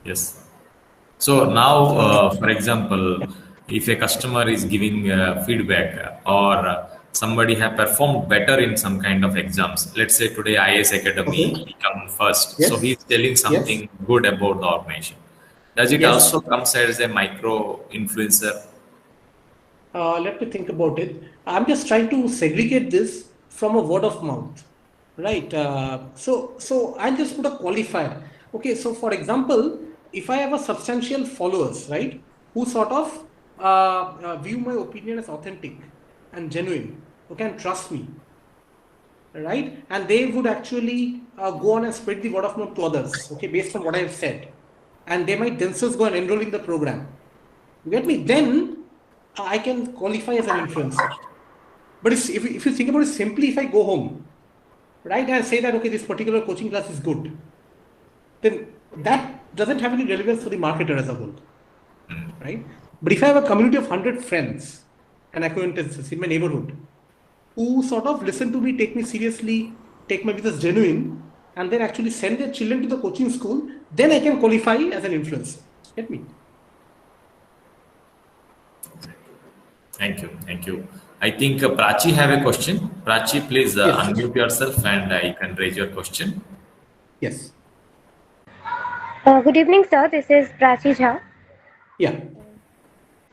Speaker 1: Yes. So now, for example, if a customer is giving feedback or somebody have performed better in some kind of exams, let's say today IS Academy become first.
Speaker 2: Yes.
Speaker 1: So he's telling something good about the automation. Does it also come as a micro influencer?
Speaker 2: Let me think about it. I'm just trying to segregate this from a word of mouth, right? So I'll just put a qualifier. Okay, so for example, if I have a substantial followers, right, who sort of view my opinion as authentic and genuine, who can trust me, right, and they would actually go on and spread the word of mouth to others, okay, based on what I have said, and they might themselves go and enroll in the program. You get me? Then I can qualify as an influencer. But if you think about it simply, if I go home, right, and say that, okay, this particular coaching class is good, then that doesn't have any relevance for the marketer as a whole, right? But if I have a community of 100 friends and acquaintances in my neighborhood who sort of listen to me, take me seriously, take my business genuine, and then actually send their children to the coaching school, then I can qualify as an influencer. Get me?
Speaker 1: Thank you. Thank you. I think Prachi have a question. Prachi, please unmute yourself and you can raise your question.
Speaker 2: Yes.
Speaker 4: Good evening, sir. This is Prachi Jha.
Speaker 2: Yeah.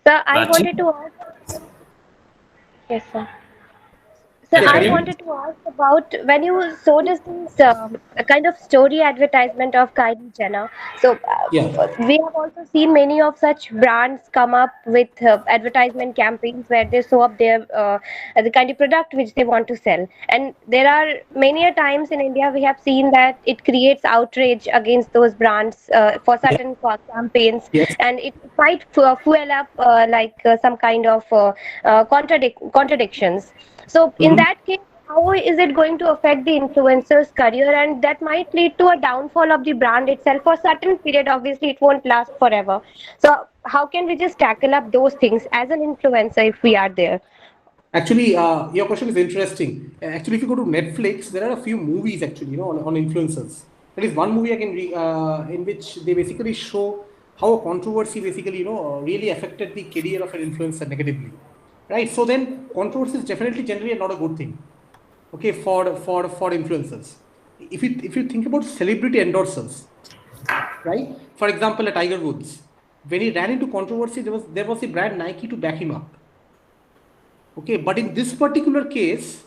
Speaker 4: Sir, I
Speaker 1: Prachi?
Speaker 4: wanted to ask. Yes, sir. So I wanted to ask about when you saw this kind of story advertisement of Kylie Jenner. So we have also seen many of such brands come up with advertisement campaigns where they show up their the kind of product which they want to sell. And there are many a times in India we have seen that it creates outrage against those brands for certain campaigns, and it might fuel up some kind of contradictions. So in that case, how is it going to affect the influencer's career, and that might lead to a downfall of the brand itself for a certain period? Obviously, it won't last forever. So how can we just tackle up those things as an influencer if we are there?
Speaker 2: Actually, your question is interesting. Actually, if you go to Netflix, there are a few movies actually, on influencers. There is one movie I can in which they basically show how a controversy basically, really affected the career of an influencer negatively. Right, so then controversy is definitely generally not a good thing, okay, for influencers. If you think about celebrity endorsers, right? For example, a Tiger Woods, when he ran into controversy, there was the brand Nike to back him up. Okay, but in this particular case,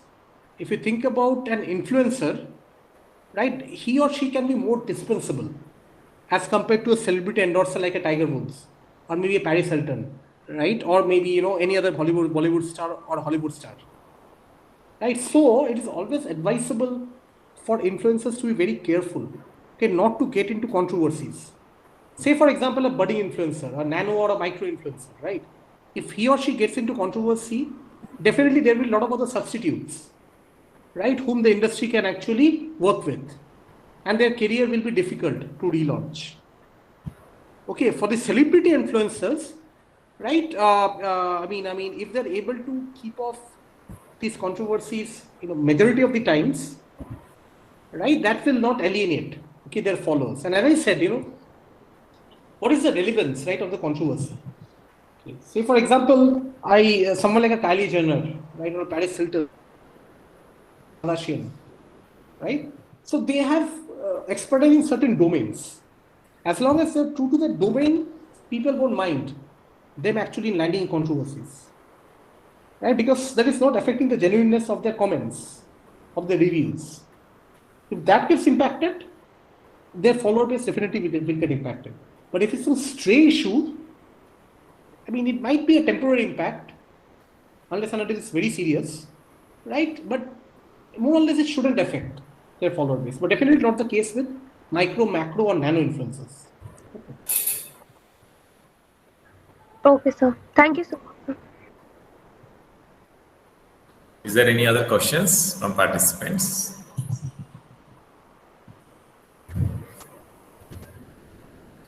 Speaker 2: if you think about an influencer, right, he or she can be more dispensable as compared to a celebrity endorser like a Tiger Woods or maybe a Paris Hilton. Right, or maybe any other Bollywood star or Hollywood star, right? So it is always advisable for influencers to be very careful, okay, not to get into controversies. Say for example, a budding influencer, a nano or a micro influencer, right? If he or she gets into controversy, definitely there will be a lot of other substitutes, right, whom the industry can actually work with, and their career will be difficult to relaunch. Okay, for the celebrity influencers, right? I mean, if they're able to keep off these controversies, majority of the times, right, that will not alienate, okay, their followers. And as I said, what is the relevance, right, of the controversy? Okay. Say, for example, someone like a Kylie Jenner, right, or Paris Hilton, right? So they have expertise in certain domains. As long as they're true to that domain, people won't mind them actually landing in controversies, right? Because that is not affecting the genuineness of their comments, of their reviews. If that gets impacted, their follower base definitely will get impacted. But if it's some stray issue, I mean, it might be a temporary impact, unless and until it's very serious, right? But more or less, it shouldn't affect their follower base. But definitely not the case with micro, macro, or nano influences.
Speaker 4: Okay, sir. Thank you so much.
Speaker 1: Is there any other questions from participants?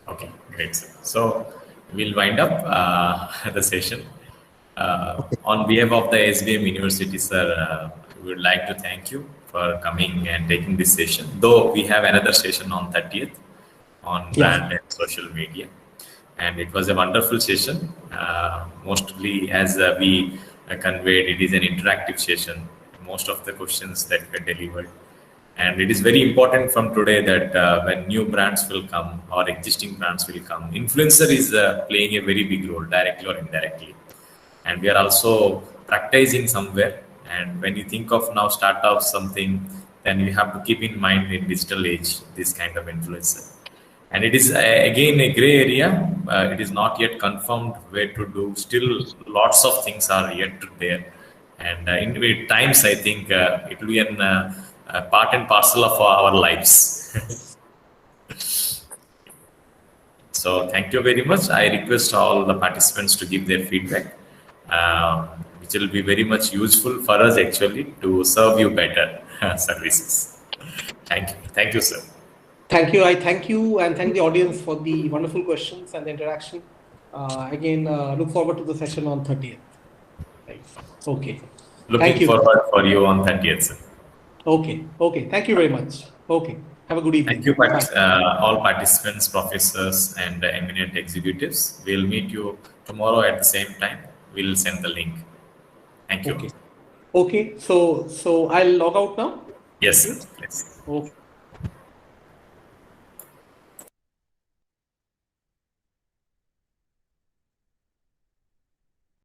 Speaker 1: Okay, great, sir. So we'll wind up the session. On behalf of the ASBM University, sir, we would like to thank you for coming and taking this session. Though we have another session on 30th on brand and social media. And it was a wonderful session. Mostly, as we conveyed, it is an interactive session. Most of the questions that were delivered. And it is very important from today that when new brands will come or existing brands will come, influencer is playing a very big role, directly or indirectly. And we are also practicing somewhere. And when you think of now startup something, then you have to keep in mind in digital age, this kind of influencer. And it is again a gray area. It is not yet confirmed where to do. Still, lots of things are yet to there. And in times, I think it will be a part and parcel of our lives. So thank you very much. I request all the participants to give their feedback, which will be very much useful for us actually to serve you better services. Thank you. Thank you, sir.
Speaker 2: Thank you. I thank you and thank the audience for the wonderful questions and the interaction. Again, look forward to the session on 30th. Right. Okay.
Speaker 1: Looking forward for you on 30th, sir.
Speaker 2: Okay. Okay. Thank you very much. Okay. Have a good evening.
Speaker 1: Thank you, all participants, professors, and eminent executives. We'll meet you tomorrow at the same time. We'll send the link. Thank you.
Speaker 2: Okay. Okay. So I'll log out now.
Speaker 1: Yes, sir. Yes.
Speaker 2: Okay.